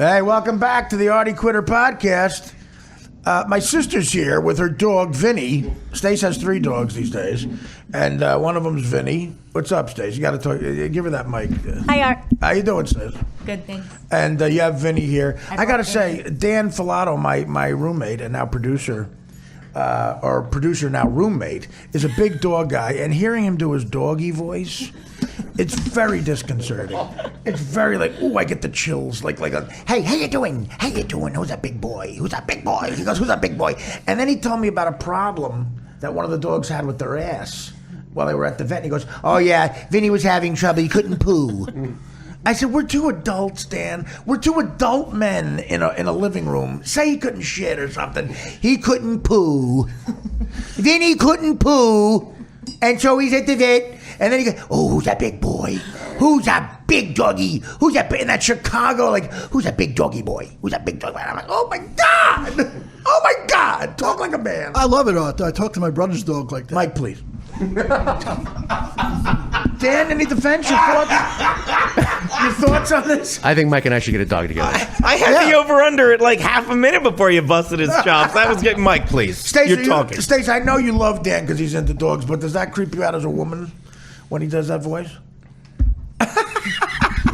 Hey, welcome back to the Artie Quitter podcast. My sister's here with her dog, Vinny. Stace has 3 dogs these days, and one of them's Vinny. What's up, Stace? You got to talk. Give her that mic. Hi, Art. How you doing, Stace? Good, thanks. And you have Vinny here. I got to say, Dan Filato, my roommate and now producer, or producer now roommate, is a big dog guy, and hearing him do his doggy voice, it's very disconcerting. It's very like, ooh, I get the chills. Like, hey, how you doing? How you doing? Who's that big boy? Who's that big boy? He goes, who's that big boy? And then he told me about a problem that one of the dogs had with their ass while they were at the vet. And he goes, oh yeah, Vinny was having trouble. He couldn't poo. I said, we're 2 adults, Dan. We're 2 adult men in a living room. Say he couldn't shit or something. He couldn't poo. Vinny couldn't poo. And so he's at the vet. And then he goes, oh, who's that big boy? Who's that big doggy? Who's that big, in that Chicago, like, who's that big doggy boy? Who's that big doggy boy? And I'm like, oh my God. Oh my God. Talk like a man. I love it, Art. I talk to my brother's dog like that. Mike, please. Dan, any defense? Your thoughts? Your thoughts on this? I think Mike and I should get a dog together. I had the over-under at like half a minute before you busted his chops. That was getting Mike, please. Stacey, You're talking. Stacey, I know you love Dan because he's into dogs, but does that creep you out as a woman when he does that voice?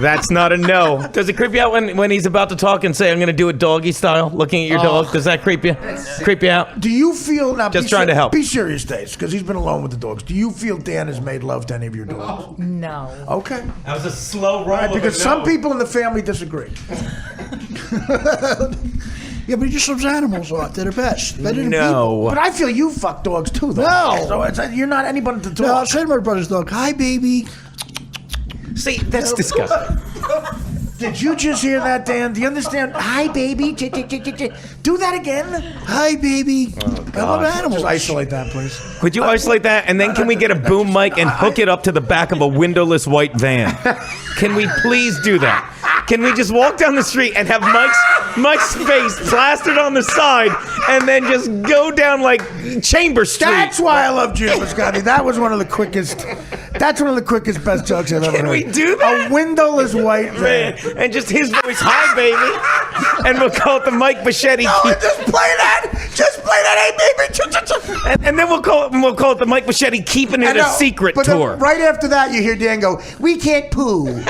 That's not a no. Does it creep you out when he's about to talk and say, I'm going to do it doggy style, looking at your dog? Does that creep you out? Do you feel, now Just trying to help. Be serious, Stace, because he's been alone with the dogs. Do you feel Dan has made love to any of your dogs? No. Okay. That was a slow roll. Because some people in the family disagree. Yeah, but he just loves animals, Art. They're the best. Better than people. But I feel you fuck dogs too, though. No. So you're not anybody to talk. No, I'll say to my brother's dog, hi, baby. See, that's disgusting. Did you just hear that, Dan? Do you understand? Hi, baby. Do that again. Hi, baby. I love animals. Just isolate that, please. Could you isolate that? And then can we get a boom mic and hook it up to the back of a windowless white van? Can we please do that? Can we just walk down the street and have Mike's face plastered on the side and then just go down like Chamber Street? That's why I love Jim Bisconte. That was one of the quickest. That's one of the quickest, best jokes I've ever heard. Can we do that? A windowless white van. And just his voice, hi, baby. And we'll call it the Mike Bocchetti. No, just play that. Just play that, hey, baby. And then we'll call it the Mike Bocchetti Keeping It a Secret tour. Then right after that, you hear Dan go, we can't poo.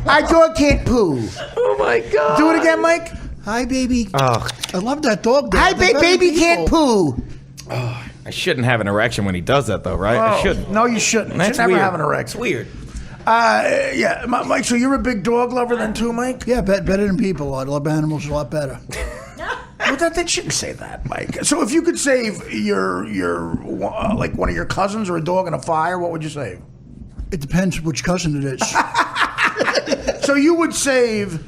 Our dog can't poo. Oh, my God. Do it again, Mike. Hi, baby. Oh. I love that dog. Hi, baby can't poo. Oh, I shouldn't have an erection when he does that, though, right? I shouldn't. No, you shouldn't. You should never have an erection. It's weird. Yeah, Mike, so you're a big dog lover then too, Mike? Yeah, better than people. I love animals a lot better. Well, they shouldn't say that, Mike. So if you could save your like one of your cousins or a dog in a fire, what would you save? It depends which cousin it is. So you would save...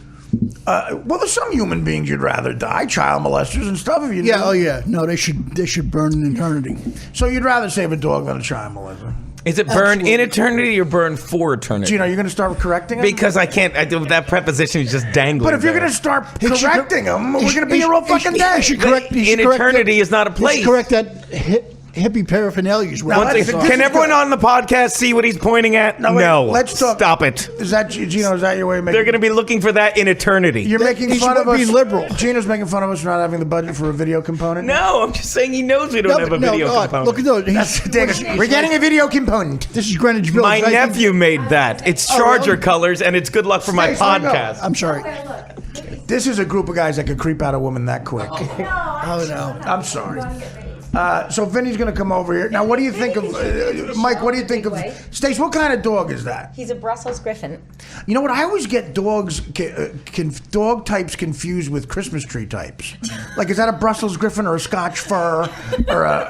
well, there's some human beings you'd rather die, child molesters and stuff. If you Yeah, knew. oh yeah. No, they should burn in eternity. So you'd rather save a dog than a child molester? Is it burn in eternity or burn for eternity? Gino, you're going to start correcting him? Because I can't. That preppposition is just dangling. But if you're there. going to start correcting him, we're going to be here all fucking day. In eternity is not a place. You should correct that hippie paraphernalia. Can everyone on the podcast see what he's pointing at? No. Let's talk. Stop it. Is that, Gino, is that your way of making... They're going to be looking for that in eternity. You're making fun of us. Be liberal. Gino's making fun of us for not having the budget for a video component? No, I'm just saying he knows we don't have a video component. Look at those. We're getting a video component. This is Greenwich Village. My nephew made that. It's Charger colors, and it's good luck for my podcast. I'm sorry. This is a group of guys that could creep out a woman that quick. Oh, no. I'm sorry. So Vinny's going to come over here. Now, what do you think of... Mike, what do you think of... Stace, what kind of dog is that? He's a Brussels Griffon. You know what? I always get dog types confused with Christmas tree types. Like, is that a Brussels Griffon or a Scotch fur? Or a...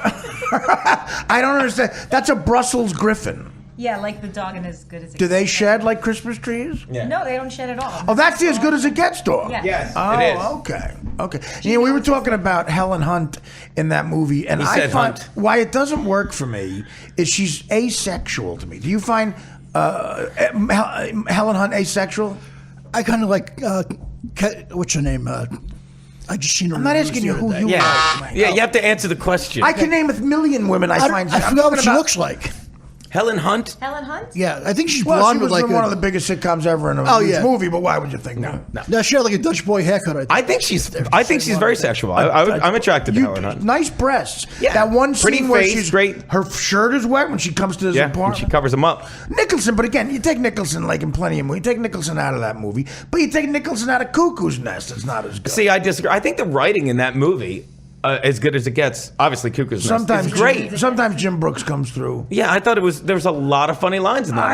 I don't understand. That's a Brussels Griffon. Yeah, like the dog and as good as it Do gets. they shed like Christmas trees? Yeah. No, they don't shed at all. Oh, that's the as good as it gets dog. Yeah. Yes, Oh, it is. okay. You know, we were talking about Helen Hunt in that movie, and I find why it doesn't work for me is she's asexual to me. Do you find Helen Hunt asexual? I kind of like, what's her name? I just seen her. I'm not asking you who you like. Yeah, you have to answer the question. I can name a million women I find. I forgot what she looks like. Helen Hunt? Helen Hunt? Yeah, I think she's Well, blonde she was with like in one of the biggest sitcoms ever in a huge movie, but why would you think that? No, she had like a Dutch boy haircut. I think she's very sexual. I'm attracted to Helen Hunt. Nice breasts. Yeah. That one Pretty scene where face, she's great. her shirt is wet when she comes to his Yeah, and apartment. she covers them up. Nicholson, but again, you take Nicholson like in plenty of movies. You take Nicholson out of that movie, but you take Nicholson out of Cuckoo's Nest. It's not as good. See, I disagree. I think the writing in that movie, as good as it gets, obviously Cuckoo's Nest, is great. Sometimes Jim Brooks comes through. Yeah, I thought there was a lot of funny lines in that.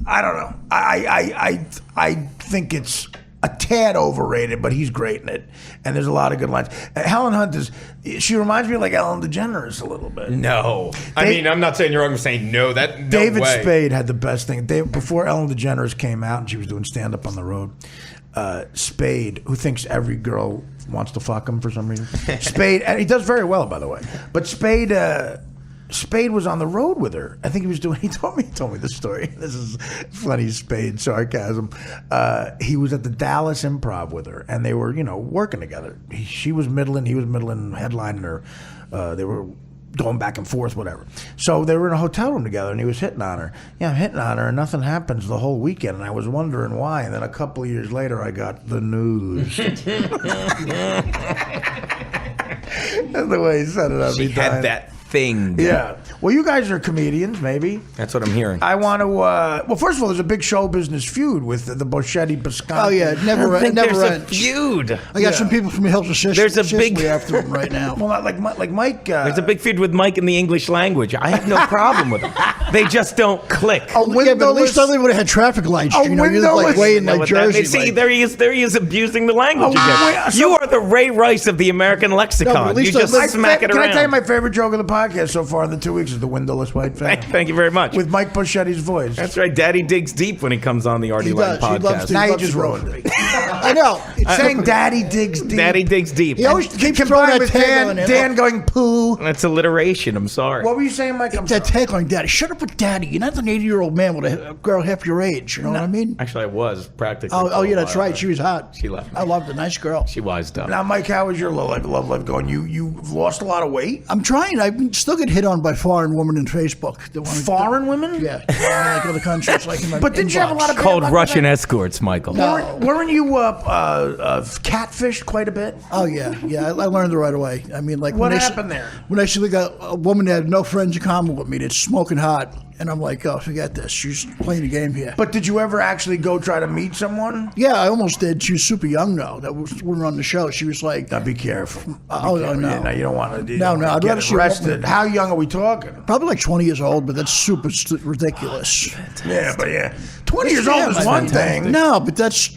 I don't know. I think it's a tad overrated, but he's great in it, and there's a lot of good lines. Helen Hunt she reminds me of like Ellen DeGeneres a little bit. No, I mean, I'm not saying you're wrong. I'm saying no. No David way. Spade had the best thing. Before Ellen DeGeneres came out and she was doing stand up on the road, Spade, who thinks every girl wants to fuck him for some reason, Spade, and he does very well, by the way. But Spade was on the road with her. I think he was doing. He told me this story. This is funny, Spade sarcasm. He was at the Dallas Improv with her, and they were, working together. She was middling, he was middling, headlining her. They were going back and forth, whatever. So they were in a hotel room together, and he was hitting on her. Yeah, I'm hitting on her, and nothing happens the whole weekend. And I was wondering why. And then a couple of years later, I got the news. That's the way he said it every She time. had that thing. Yeah. Well, you guys are comedians, maybe. That's what I'm hearing. I want to. Well, first of all, there's a big show business feud with the Bocchetti Bisconte. Oh yeah, never I think never there's a ends. feud. I got some people from Hills of Sicily. There's a big- after him right now. Well, not like Mike. There's a big feud with Mike in the English language. I have no problem with them. They just don't click. A Yeah, but at least windowless- they would have had traffic lights. A You know, you look windowless- like way in Know like what that Jersey. means? See, like- there he is abusing the language Oh, again. wait, so- You are the Ray Rice of the American lexicon. No, but at least you just I- smack it Can around. I tell you my favorite joke of the podcast so far in the 2 weeks is the windowless white fan Thank you very much. with Mike Boschetti's voice. That's right. Daddy digs deep when he comes on the Artie He Lang does. He loves podcast. to- Now you loves just to go ruined for it. I know. It's Saying Daddy digs deep. Daddy digs deep. He always keeps throwing Combined that with tagline in. Dan going poo. That's alliteration. I'm sorry. What were you saying, Mike? I'm That sorry. tagline, Daddy. Shut up with Daddy. You're not an 80-year-old man with a girl half your age. You know what I mean? Actually, I was practically. Oh yeah, for a that's while. right. She was hot. She left me. I loved her. Nice girl. She wised up. Now, Mike, how is your love life going? You've lost a lot of weight. I'm trying. I still get hit on by foreign women in Facebook. That wanna- Foreign women? Yeah. Like other countries. Like in my But didn't you have a inbox. lot of Called bad luck with Russian that? escorts, Michael. No. Weren't you catfished quite a bit? Oh yeah. I learned it right away. I mean, like What when happened there? When I see like a woman that had no friends in common with me, that's smoking hot, and I'm like, oh, forget this. She's playing the game here. But did you ever actually go try to meet someone? Yeah, I almost did. She was super young though. That was when we were on the show. She was like, Now be careful. Oh, Be careful. no. Yeah, you don't want to. No, I'd rather get see a arrested. woman- How young are we talking? probably like 20 years old, but that's super ridiculous. Yeah, but 20 years old Yeah, is that's one fantastic. thing. No, but that's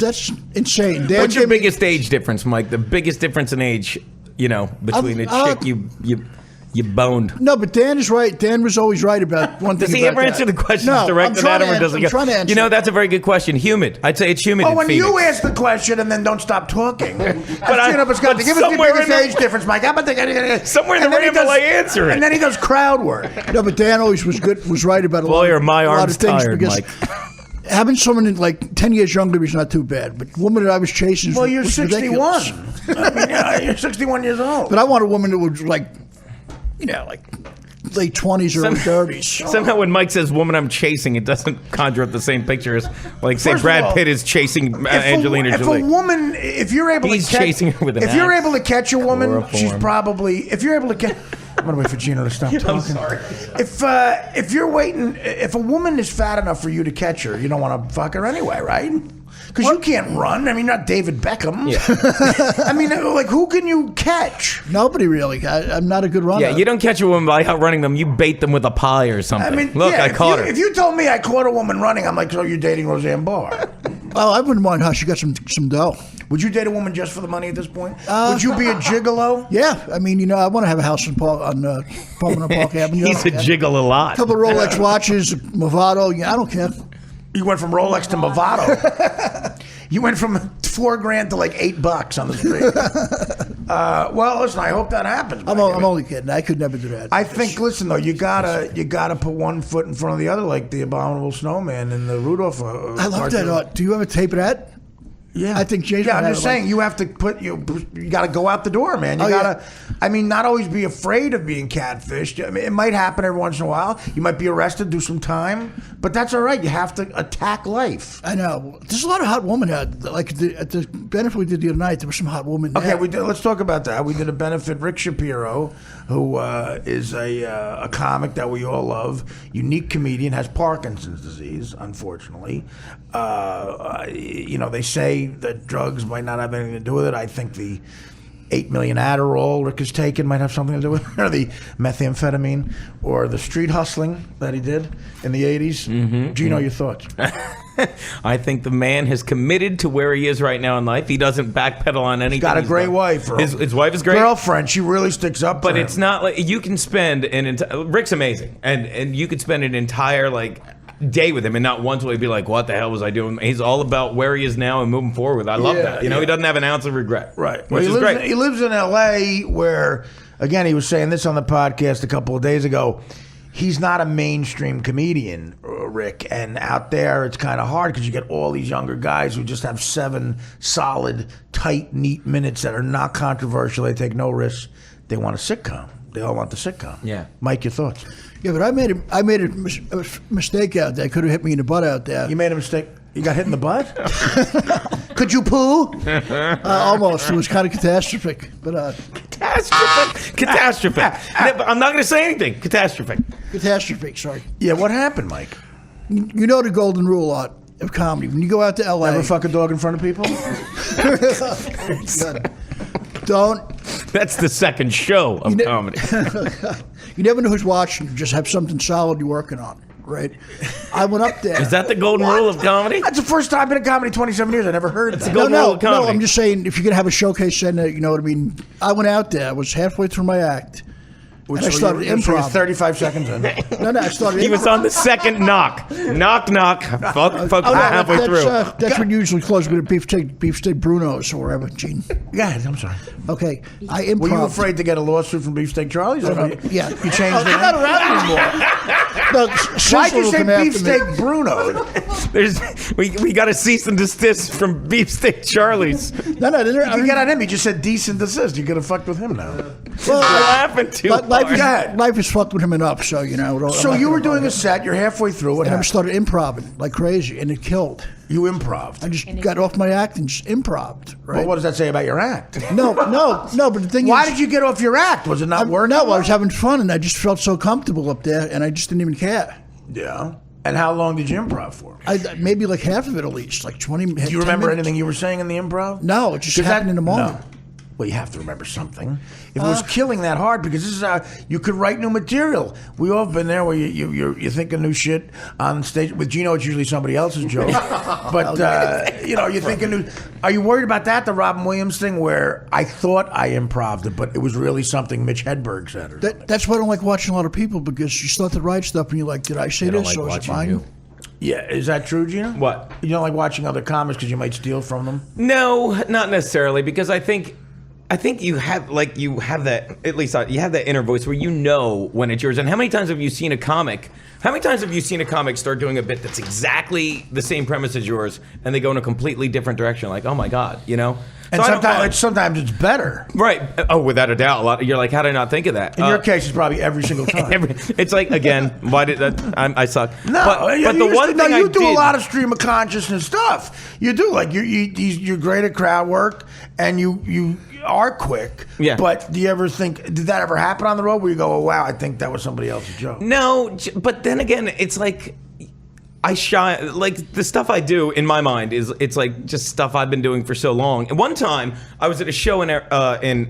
insane. Dan What's your gave me- biggest age difference, Mike? The biggest difference in age, between a chick you boned. No, but Dan is right. Dan was always right about one thing. Does he about ever that. answer the questions no, directed I'm trying at him, to or does he I'm go? trying to answer. That's a very good question. Humid. I'd say it's humid. Oh, in when Phoenix. you ask the question and then don't stop talking. but Give us somewhere the biggest in the- age difference, Mike. How about Somewhere in the and then he ramble does- I answer it. And then he does crowd work. No, but Dan always was right about a lot, Boy, are my a lot arms of things tired, because Mike. having someone in like 10 years younger is not too bad. But the woman that I was chasing Well, you're was 61. ridiculous. I mean, you're 61 years old. But I want a woman that was like late 20s, early 30s. Somehow when Mike says "woman I'm chasing," it doesn't conjure up the same picture as, like, say, First of Brad all, Pitt is chasing Angelina if Jolie. a woman, if you're able He's to catch, chasing her with an if you're axe. able to catch a woman, she's Chloroform. probably. If you're able to catch, I'm gonna wait for Gino to stop talking. I'm sorry. If you're waiting, if a woman is fat enough for you to catch her, you don't want to fuck her anyway, right? Because you can't run. I mean, not David Beckham. Yeah. I mean, like, who can you catch? Nobody really. I'm not a good runner. Yeah, you don't catch a woman by outrunning them. You bait them with a pie or something. I mean, Look, yeah, I caught her. If you told me I caught a woman running, I'm like, so you're dating Roseanne Barr. Oh, I wouldn't mind how she got some dough. Would you date a woman just for the money at this point? Would you be a gigolo? Yeah, I mean, I want to have a house on Palmer Park Avenue. He's a jiggle a lot. couple of Rolex watches, Movado. Yeah, I don't care. You went from Rolex to Movado. You went from $4,000 to like $8 on the street. Well, listen, I hope that happens. I'm Mike. only kidding. I could never do that. I think. Listen, though, you gotta put one foot in front of the other, like the Abominable Snowman and the Rudolph. I love that. Do you ever tape of that? Yeah, I think Jay's Yeah, gonna I'm have just it, like- saying you have to you got to go out the door, man. You Oh, gotta. yeah. I mean, not always be afraid of being catfished. I mean, it might happen every once in a while. You might be arrested, do some time, but that's all right. You have to attack life. I know. There's a lot of hot women out. Like at the benefit we did the other night, there were some hot women. Okay, there. let's talk about that. We did a benefit. Rick Shapiro, who is a comic that we all love, unique comedian, has Parkinson's disease, unfortunately. They say that drugs might not have anything to do with it. I think the 8 million Adderall Rick has taken might have something to do with it, or the methamphetamine, or the street hustling that he did in the 80s. Gino, your thoughts? I think the man has committed to where he is right now in life. He doesn't backpedal on anything. Got a he's great done. wife. His wife is great. Girlfriend, she really sticks up But for it's him. not like you can spend Rick's amazing, and you could spend an entire day with him, and not once will he be like, "What the hell was I doing?" He's all about where he is now and moving forward. I love that. He doesn't have an ounce of regret. Right. Which is great. He lives in L.A. where, again, he was saying this on the podcast a couple of days ago. He's not a mainstream comedian, Rick, and out there it's kind of hard because you get all these younger guys who just have 7 solid, tight, neat minutes that are not controversial. They take no risks. They want a sitcom. They all want the sitcom. Yeah. Mike, your thoughts? Yeah, but I made a mistake out there. Could have hit me in the butt out there. You made a mistake. You got hit in the butt? Could you poo? Almost. It was kind of catastrophic. But Catastrophic. I'm not going to say anything. Catastrophic. catastrophic. Sorry. Yeah, what happened, Mike? You know the golden rule of comedy. When you go out to L.A., Never fuck a dog in front of people? don't. That's the second show of comedy. You never know who's watching. You just have something solid you're working on, right? I went up there. Is that the golden rule of comedy? That's the first time I've been in comedy 27 years. I never heard that. a golden rule of comedy. I'm just saying if you're gonna have a showcase center, you know what I mean. I went out there. I was halfway through my act. And I started So you're improv. 35 seconds in. No, I started. He was on the second knock. Knock, knock. Folks are halfway that's, through. That's when you usually close with a beefsteak Bruno's or wherever, Gene. Go ahead, I'm sorry. Okay, I improv. Were you afraid to get a lawsuit from Beefsteak Charlie's? Yeah. You changed the They're not around anymore. No, Why'd Cecil you will say come after me. Beefsteak Bruno? We got a cease and desist from Beefsteak Charlie's. No, If you get on him, he just said decent desist. You could have fucked with him now. You're laughing too But life, hard. Go ahead. life has fucked with him enough, so you know. So you were doing a set, you're halfway through. What and I happened? started improvising like crazy, and it killed. You improv. I just got off my act and just improved, right? Well, what does that say about your act? No, but the thing Why is... did you get off your act? Was it not working? No, I was having fun, and I just felt so comfortable up there, and I just didn't even care. Yeah. And how long did you improv for? Maybe like half of it at least, like 20 Do you remember anything you were saying in the improv? No, it just 'Cause happened in the moment. No. Well, you have to remember something. If it was killing that hard, because this is how you could write new material. We all have been there where you think of new shit on stage. With Gino, it's usually somebody else's joke. But, you think of new... Are you worried about that, the Robin Williams thing, where I thought I improved it, but it was really something Mitch Hedberg said? Or something? That's why I don't like watching a lot of people, because you start to write stuff, and you're like, did I say don't this, like or is it watching mine? you. Yeah, is that true, Gino? What? You don't like watching other comics because you might steal from them? No, not necessarily, because I think you have that, at least you have that inner voice where you know when it's yours. And how many times have you seen a comic start doing a bit that's exactly the same premise as yours, and they go in a completely different direction? Like, oh my God, you know? And So I don't sometimes it's better. right. Oh, without a doubt. You're like, how did I not think of that? In your case, it's probably every single time. It's like, again, why did that? I suck. No, but the one thing you I do did, a lot of stream of consciousness stuff. You do, like you're great at crowd work, and you are quick. Yeah. But do you ever think, did that ever happen on the road where you go, oh wow, I think that was somebody else's joke? No, but then again, it's like I shy. Like the stuff I do in my mind it's like just stuff I've been doing for so long. And one time I was at a show in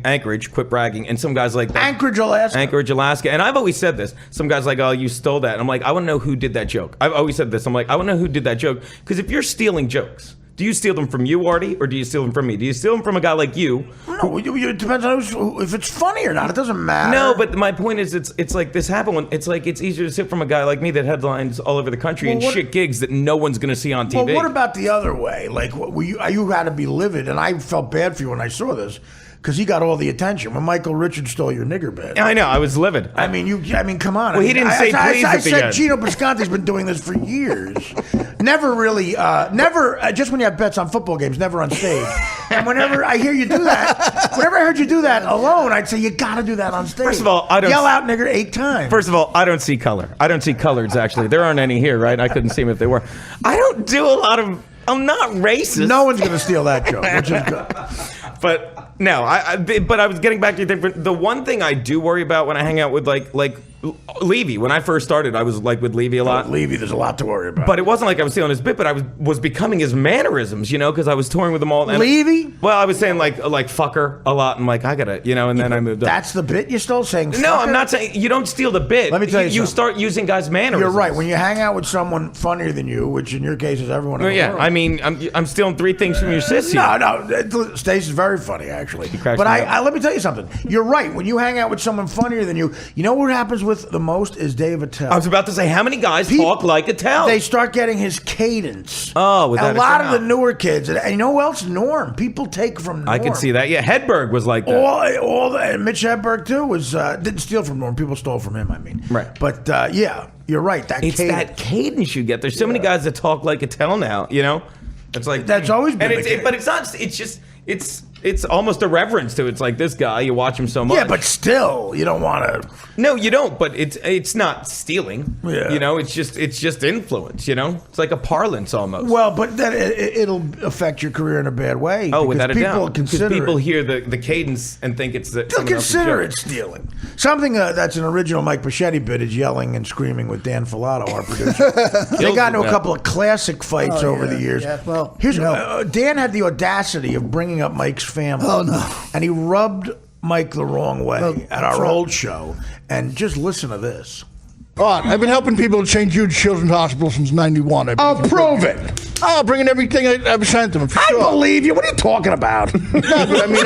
Anchorage, quit bragging, and some guys like Anchorage, Alaska. And I've always said this. Some guys like, oh, you stole that. And I'm like, I want to know who did that joke. I've always said this. I'm like, I want to know who did that joke, because if you're stealing jokes, do you steal them from you, Artie, or do you steal them from me? Do you steal them from a guy like you? No, it depends on if it's funny or not. It doesn't matter. No, but my point is, it's like this happened when it's easier to steal from a guy like me that headlines all over the country and shit gigs that no one's going to see on TV. Well, what about the other way? Like, you had to be livid, and I felt bad for you when I saw this, because he got all the attention when Michael Richards stole your nigger bit. I know. I was livid. I mean, come on. Well, he didn't say please I at the said end. Gino Bisconte's been doing this for years. Never really, just when you have bets on football games, never on stage. And whenever I hear you do that, whenever I heard you do that alone, I'd say, you got to do that on stage. First of all, I don't yell out nigger 8 times. First of all, I don't see color. I don't see colors, actually. There aren't any here, right? I couldn't see them if they were. I don't do a lot of... I'm not racist. No one's going to steal that joke, which is good. But no, but I was getting back to the one thing I do worry about when I hang out with like Levy. When I first started, I was like with Levy a lot. Levy, there's a lot to worry about. But it wasn't like I was stealing his bit, but I was becoming his mannerisms, because I was touring with him all. And Levy? Well, I was saying like fucker a lot. I'm like, I gotta, and then I moved on. That's the bit you're still saying? No, fucker? I'm not saying you don't steal the bit. Let me tell you You something. start using guys' mannerisms. You're right. When you hang out with someone funnier than you, which in your case is everyone in the yeah, world. I mean, I'm stealing 3 things from your sis here. No, Stacey's very funny, actually. cracks But me up. let me tell you something. You're right. When you hang out with someone funnier than you, you know what happens with the most is Dave Attell. I was about to say, how many guys talk like Attell? They start getting his cadence. Oh, without a a lot doubt. of the newer kids, and you know who else? Norm. People take from Norm. I could see that. Yeah, Hedberg was like that. And Mitch Hedberg too was didn't steal from Norm. People stole from him. I mean, Right. But yeah, you're right. It's that cadence you get. There's so many guys that talk like Attell now. It's like That's always been and the case. but it's not. It's just it's almost a reverence to it. It's like this guy. You watch him so much. Yeah, but still, you don't want to. No, you don't. But it's not stealing. Yeah. It's just influence. It's like a parlance almost. Well, but then it'll affect your career in a bad way. Oh, because without a doubt. Because Consider people it. hear the cadence and think it's the. They'll consider it stealing. Something that's an original Mike Bocchetti bit is yelling and screaming with Dan Filato, our producer. They got into a couple of classic fights over the years. Yeah, well, Here's Dan had the audacity of bringing up Mike's family. Oh, no. And he rubbed Mike the wrong way Well, at our sure. old show. And just listen to this. All right, I've been helping people at St. Jude Children's Hospital since '91. Oh, prove it. I'll bring in everything I've sent them. For I sure. believe you. What are you talking about? No, but I mean,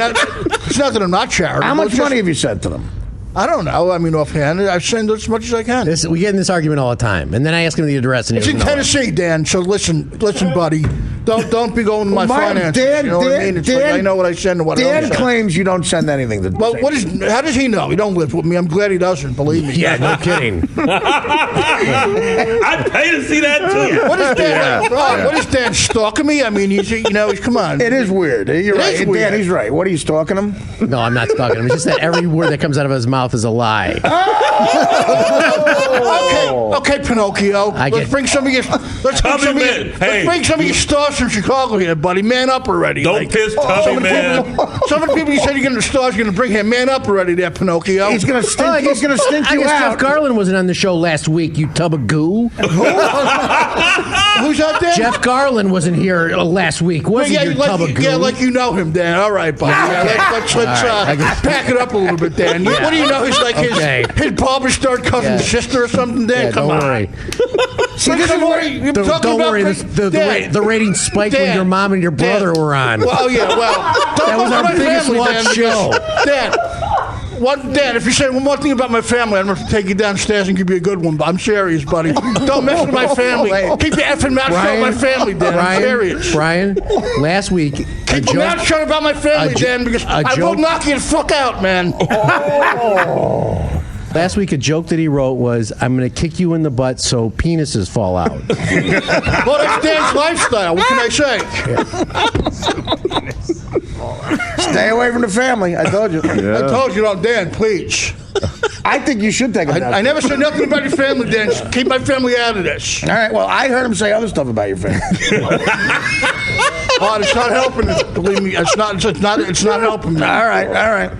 it's not that I'm not charitable. How much It's just- money have you sent to them? I don't know. I mean, offhand, I send as much as I can. We get in this argument all the time, and then I ask him the address, and he It's in doesn't know it. Tennessee, Dan. So listen, buddy. Don't be going to my finances. You know what I mean? It's like I know what I send and what I don't Dan send. claims you don't send anything to Well, how does he know? He don't live with me. I'm glad he doesn't. Believe me. Yeah, no kidding. I'd pay to see that too. What is Dan? What is Dan stalking me? I mean, he's come on. It is weird. You're It right. is Dan, weird. he's right. What are you stalking him? No, I'm not stalking him. It's just that every word that comes out of his mouth is a lie. Okay, Pinocchio. I Let's get- bring some of your let's bring some of your stars from Chicago here, buddy. Man up already. Don't piss Tubby, man. Some of the people you said you're going to stars, you're going to bring here. Man up already, there, Pinocchio. He's gonna stink. He's gonna stink I you guess out. Jeff Garland wasn't on the show last week, you tub of goo. Who's out there? Jeff Garland wasn't here last week, was he, you tub of goo? Yeah, like you know him, Dan. All right, buddy. Yeah, let's I guess- pack it up a little bit, Dan. What do you know? He's like Okay. his barber star cousin's Yeah. sister or something, Dan. Yeah, Come don't on. worry. See, this is what you're talking Don't about. worry, Dan. the ratings spiked when Dan. your mom and your brother Dan. were on. Well, yeah, well. That was our my biggest family, watched Dan, show. Dan, Dan, if you say one more thing about my family, I'm going to take you downstairs and give you a good one. But I'm serious, buddy. Don't mess with my family. Keep your effing mouth shut about my family, Dan. I'm serious. Brian, last week, Keep your mouth shut about my family, Dan, because I will joke- knock you the fuck out, man. Last week, a joke that he wrote was, "I'm going to kick you in the butt so penises fall out." Well, that's Dan's lifestyle. What can I say? Stay away from the family. I told you. I told you, Dan, please. I think you should take him down. I never said nothing about your family, Dan. Just keep my family out of this. All right. Well, I heard him say other stuff about your family. Oh, it's not helping. Believe me, it's not helping me. All right.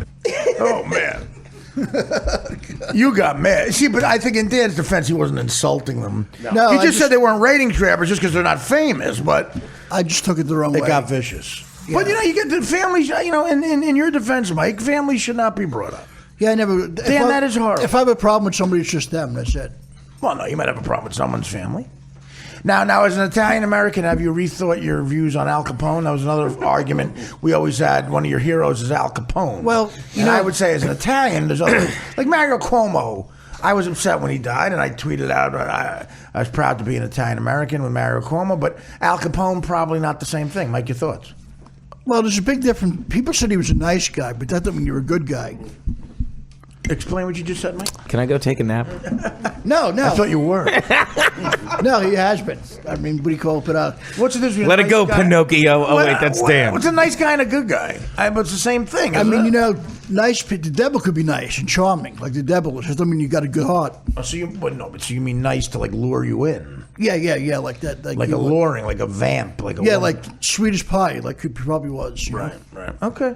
Oh man. You got mad. See, but I think in Dan's defense, he wasn't insulting them. No, he I just said they weren't ratings grabbers just because they're not famous, but I just took it the wrong it way. got vicious. But you get the families. In your defense, Mike, families should not be brought up. Yeah, I never. Dan, that is horrible. If I have a problem with somebody, it's just them. That's it. Well, no, you might have a problem with someone's family. Now, as an Italian American, have you rethought your views on Al Capone? That was another argument we always had. One of your heroes is Al Capone. Well, I would say as an Italian, there's other like Mario Cuomo. I was upset when he died, and I tweeted out I was proud to be an Italian American with Mario Cuomo, but Al Capone probably not the same thing. Mike, your thoughts? Well, there's a big difference. People said he was a nice guy, but that doesn't mean you're a good guy. Explain what you just said, Mike. Can I go take a nap? No. I thought you were. No, he has been. I mean, what do you call it? What's the difference between Let a it nice go, guy- Pinocchio. Oh, wait, that's Dan. What's a nice guy and a good guy? But it's the same thing. I isn't mean, it? you know, the devil could be nice and charming, like the devil is. That doesn't mean you got a good heart. Oh, so you mean nice to like lure you in, Yeah, like that. like you a would. luring, like a vamp, like a Yeah, woman. like Swedish Pie, like he probably was. You know? Right. Okay.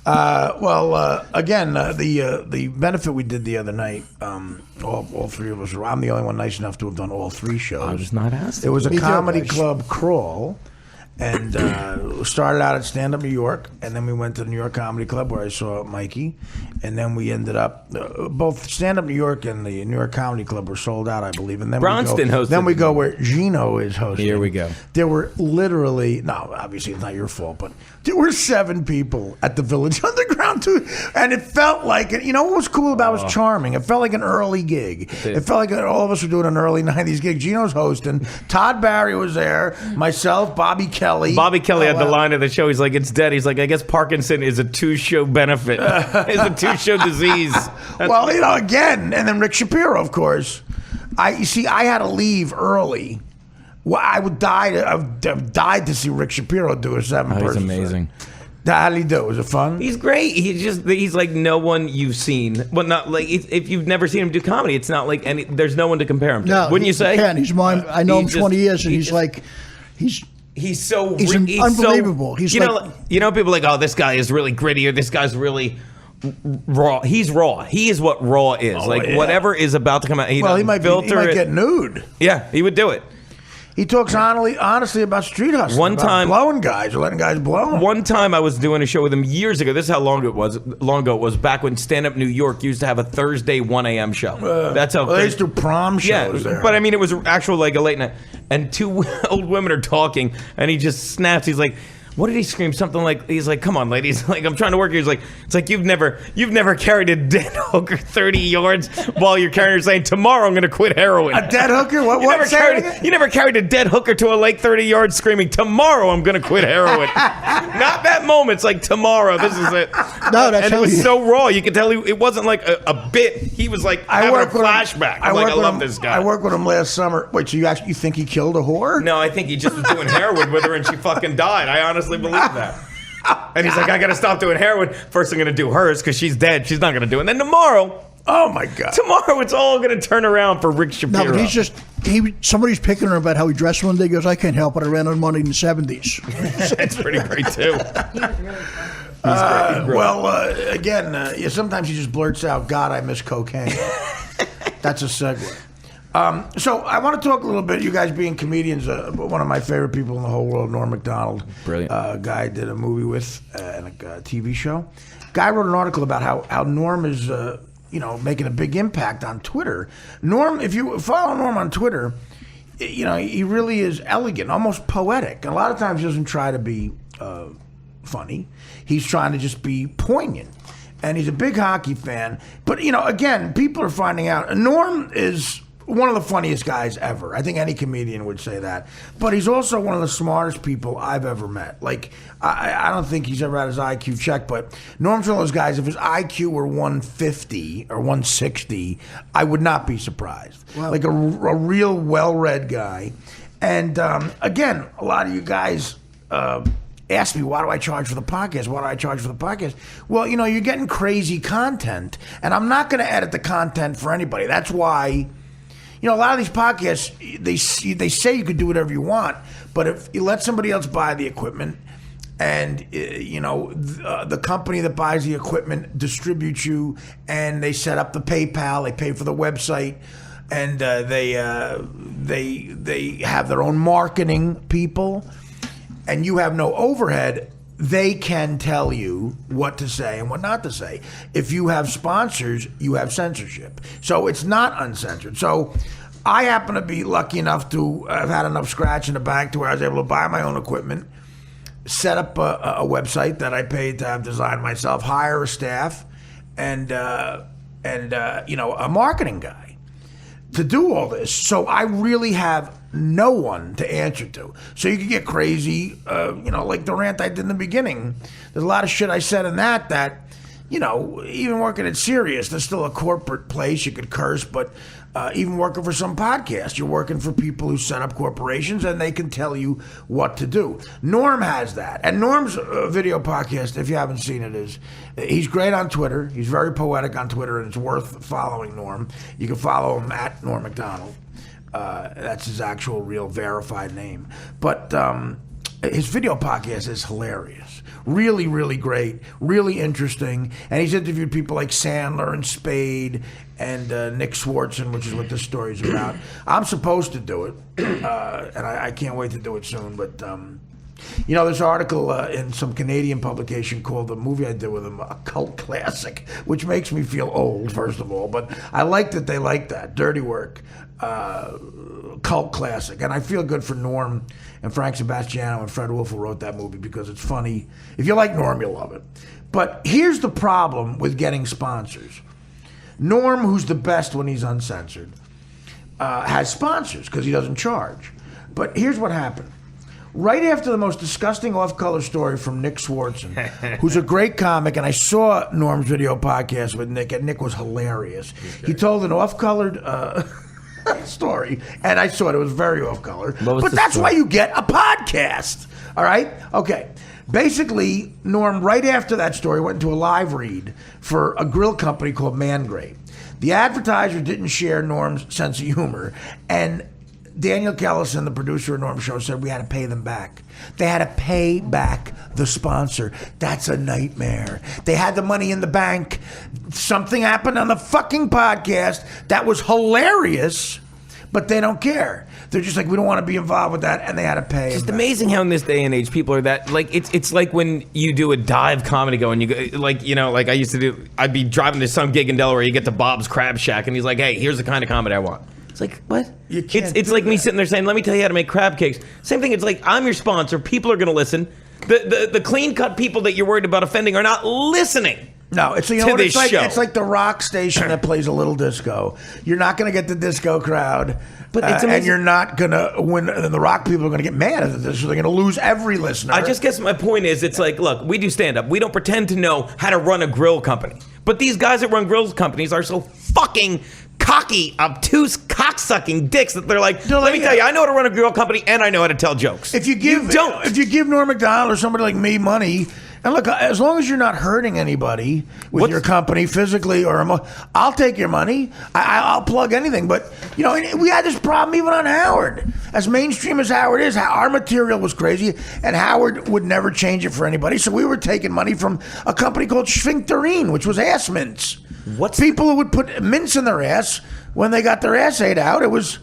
Again, the benefit we did the other night, all three of us. I'm the only one nice enough to have done all three shows. I was not asked. It was a Me too, comedy guys. club crawl, and started out at Stand Up New York, and then we went to the New York Comedy Club where I saw Mikey, and then we ended up both Stand Up New York and the New York Comedy Club were sold out, I believe, and then Bronston hosted. Then we go where Gino is hosting. Here we go. There were literally obviously it's not your fault, but there were 7 people at the Village Underground too, and it felt like what was cool about it was charming. It felt like an early gig. It felt like all of us were doing an early '90s gig. Gino's hosting. Todd Barry was there. Myself, Bobby Kelly. Bobby Kelly had the wow. line of the show. He's like, "It's dead." He's like, "I guess Parkinson is a 2-show benefit. It's a 2-show disease." Well, again, and then Rick Shapiro, of course. I had to leave early. Well, I would have died to see Rick Shapiro do a 7-person. He's amazing. How did he do? Was it fun? He's great. He's like no one you've seen. Well, not like if you've never seen him do comedy, it's not like there's no one to compare him to. No, Wouldn't you say? He can. He's mine. I know him 20 years, and he's unbelievable. He's people are like, oh, this guy is really gritty, or this guy's really raw. He's raw. He is what raw is. Whatever is about to come out. He might get nude. Yeah, he would do it. He talks honestly about street hustling. One time, blowing guys or letting guys blow him. One time I was doing a show with him years ago. This is how long ago it was back when Stand Up New York used to have a Thursday 1 a.m. show. That's how they used to do prom shows there. But I mean, it was actual like a late night. And 2 old women are talking, and he just snaps. He's like, what did he scream? Something like, he's like, come on, ladies. Like, I'm trying to work here. He's like, it's like you've never carried a dead hooker 30 yards while you're carrying her saying, tomorrow I'm going to quit heroin. A dead hooker? What? You never carried a dead hooker to a lake 30 yards screaming, tomorrow I'm going to quit heroin. Not that moment. It's like, tomorrow, this is it. No, that's and it was so raw. You could tell it wasn't like a bit. He was like having a flashback. I love this guy. I worked with him last summer. Wait, so you think he killed a whore? No, I think he just was doing heroin with her and she fucking died. I honestly believe that. And he's like, I gotta stop doing heroin. First I'm gonna do hers because she's dead. She's not gonna do it. And then tomorrow, oh my God. Tomorrow it's all gonna turn around for Rick Shapiro. No, but somebody's picking on him about how he dressed one day. He goes, I can't help it. I ran on money in the 70s. That's pretty great too. Again, sometimes he just blurts out, God, I miss cocaine. That's a segue. So I want to talk a little bit, you guys being comedians, one of my favorite people in the whole world, Norm Macdonald. Brilliant. Guy I did a movie with and a TV show. Guy wrote an article about how Norm is, making a big impact on Twitter. Norm, if you follow Norm on Twitter, he really is elegant, almost poetic. And a lot of times he doesn't try to be funny. He's trying to just be poignant. And he's a big hockey fan. But, again, people are finding out. Norm is one of the funniest guys ever. I think any comedian would say that. But he's also one of the smartest people I've ever met. Like, I don't think he's ever had his IQ checked, but Norm's one of those guys, if his IQ were 150 or 160, I would not be surprised. Wow. Like a real well-read guy. And, again, a lot of you guys ask me, why do I charge for the podcast? Why do I charge for the podcast? Well, you're getting crazy content, and I'm not going to edit the content for anybody. That's why... a lot of these podcasts, they say you can do whatever you want, but if you let somebody else buy the equipment and, the company that buys the equipment distributes you and they set up the PayPal, they pay for the website, and they have their own marketing people, and you have no overhead, they can tell you what to say and what not to say. If you have sponsors, you have censorship. So it's not uncensored. So I happen to be lucky enough to have had enough scratch in the bank to where I was able to buy my own equipment, set up a website that I paid to have designed myself, hire a staff, and a marketing guy to do all this. So I really have no one to answer to. So you could get crazy, like the rant I did in the beginning. There's a lot of shit I said in that, even working at Sirius, there's still a corporate place. You could curse, but even working for some podcast, you're working for people who set up corporations and they can tell you what to do. Norm has that. And Norm's video podcast, if you haven't seen it, he's great on Twitter. He's very poetic on Twitter, and it's worth following Norm. You can follow him at Norm Macdonald. That's his actual real verified name. But his video podcast is hilarious. Really, really great. Really interesting. And he's interviewed people like Sandler and Spade and Nick Swartzen, which is what this story's about. I'm supposed to do it, and I can't wait to do it soon. But, there's an article in some Canadian publication called the movie I did with him, a cult classic, which makes me feel old, first of all. But I like that they like that. Dirty Work. Cult classic. And I feel good for Norm and Frank Sebastiano and Fred Wolf, who wrote that movie, because it's funny. If you like Norm, you'll love it. But here's the problem with getting sponsors. Norm, who's the best when he's uncensored, has sponsors because he doesn't charge. But here's what happened. Right after the most disgusting off-color story from Nick Swartzen, who's a great comic, and I saw Norm's video podcast with Nick, and Nick was hilarious. He told an off-colored story, and I saw it. It was very off-color. But that's why you get a podcast. All right? Okay. Basically, Norm, right after that story, went into a live read for a grill company called Man Great. The advertiser didn't share Norm's sense of humor, and Daniel Kellison, the producer of Norm's show, said we had to pay them back. They had to pay back the sponsor. That's a nightmare. They had the money in the bank. Something happened on the fucking podcast that was hilarious, but they don't care. They're just like, we don't want to be involved with that, and they had to pay. It's just amazing how in this day and age people are that, like, it's like when you do a dive comedy go and you go, like I used to do, I'd be driving to some gig in Delaware, you get to Bob's Crab Shack, and he's like, hey, here's the kind of comedy I want. It's like, what? It's like me sitting there saying, let me tell you how to make crab cakes. Same thing, it's like, I'm your sponsor, people are going to listen. The clean-cut people that you're worried about offending are not listening. No, it's it's like the rock station that plays a little disco. You're not going to get the disco crowd, but and you're not going to win. And the rock people are going to get mad at this. So they're going to lose every listener. I just guess my point is, it's like, look, we do stand up. We don't pretend to know how to run a grill company, but these guys that run grill companies are so fucking cocky, obtuse, cocksucking dicks that they're like, let me tell you, I know how to run a grill company and I know how to tell jokes. If you give Norm Macdonald or somebody like me money. And look, as long as you're not hurting anybody with your company physically or I'll take your money. I'll plug anything. But, we had this problem even on Howard. As mainstream as Howard is, our material was crazy, and Howard would never change it for anybody. So we were taking money from a company called Sphincterine, which was ass mints. People who would put mints in their ass when they got their ass ate out. It was...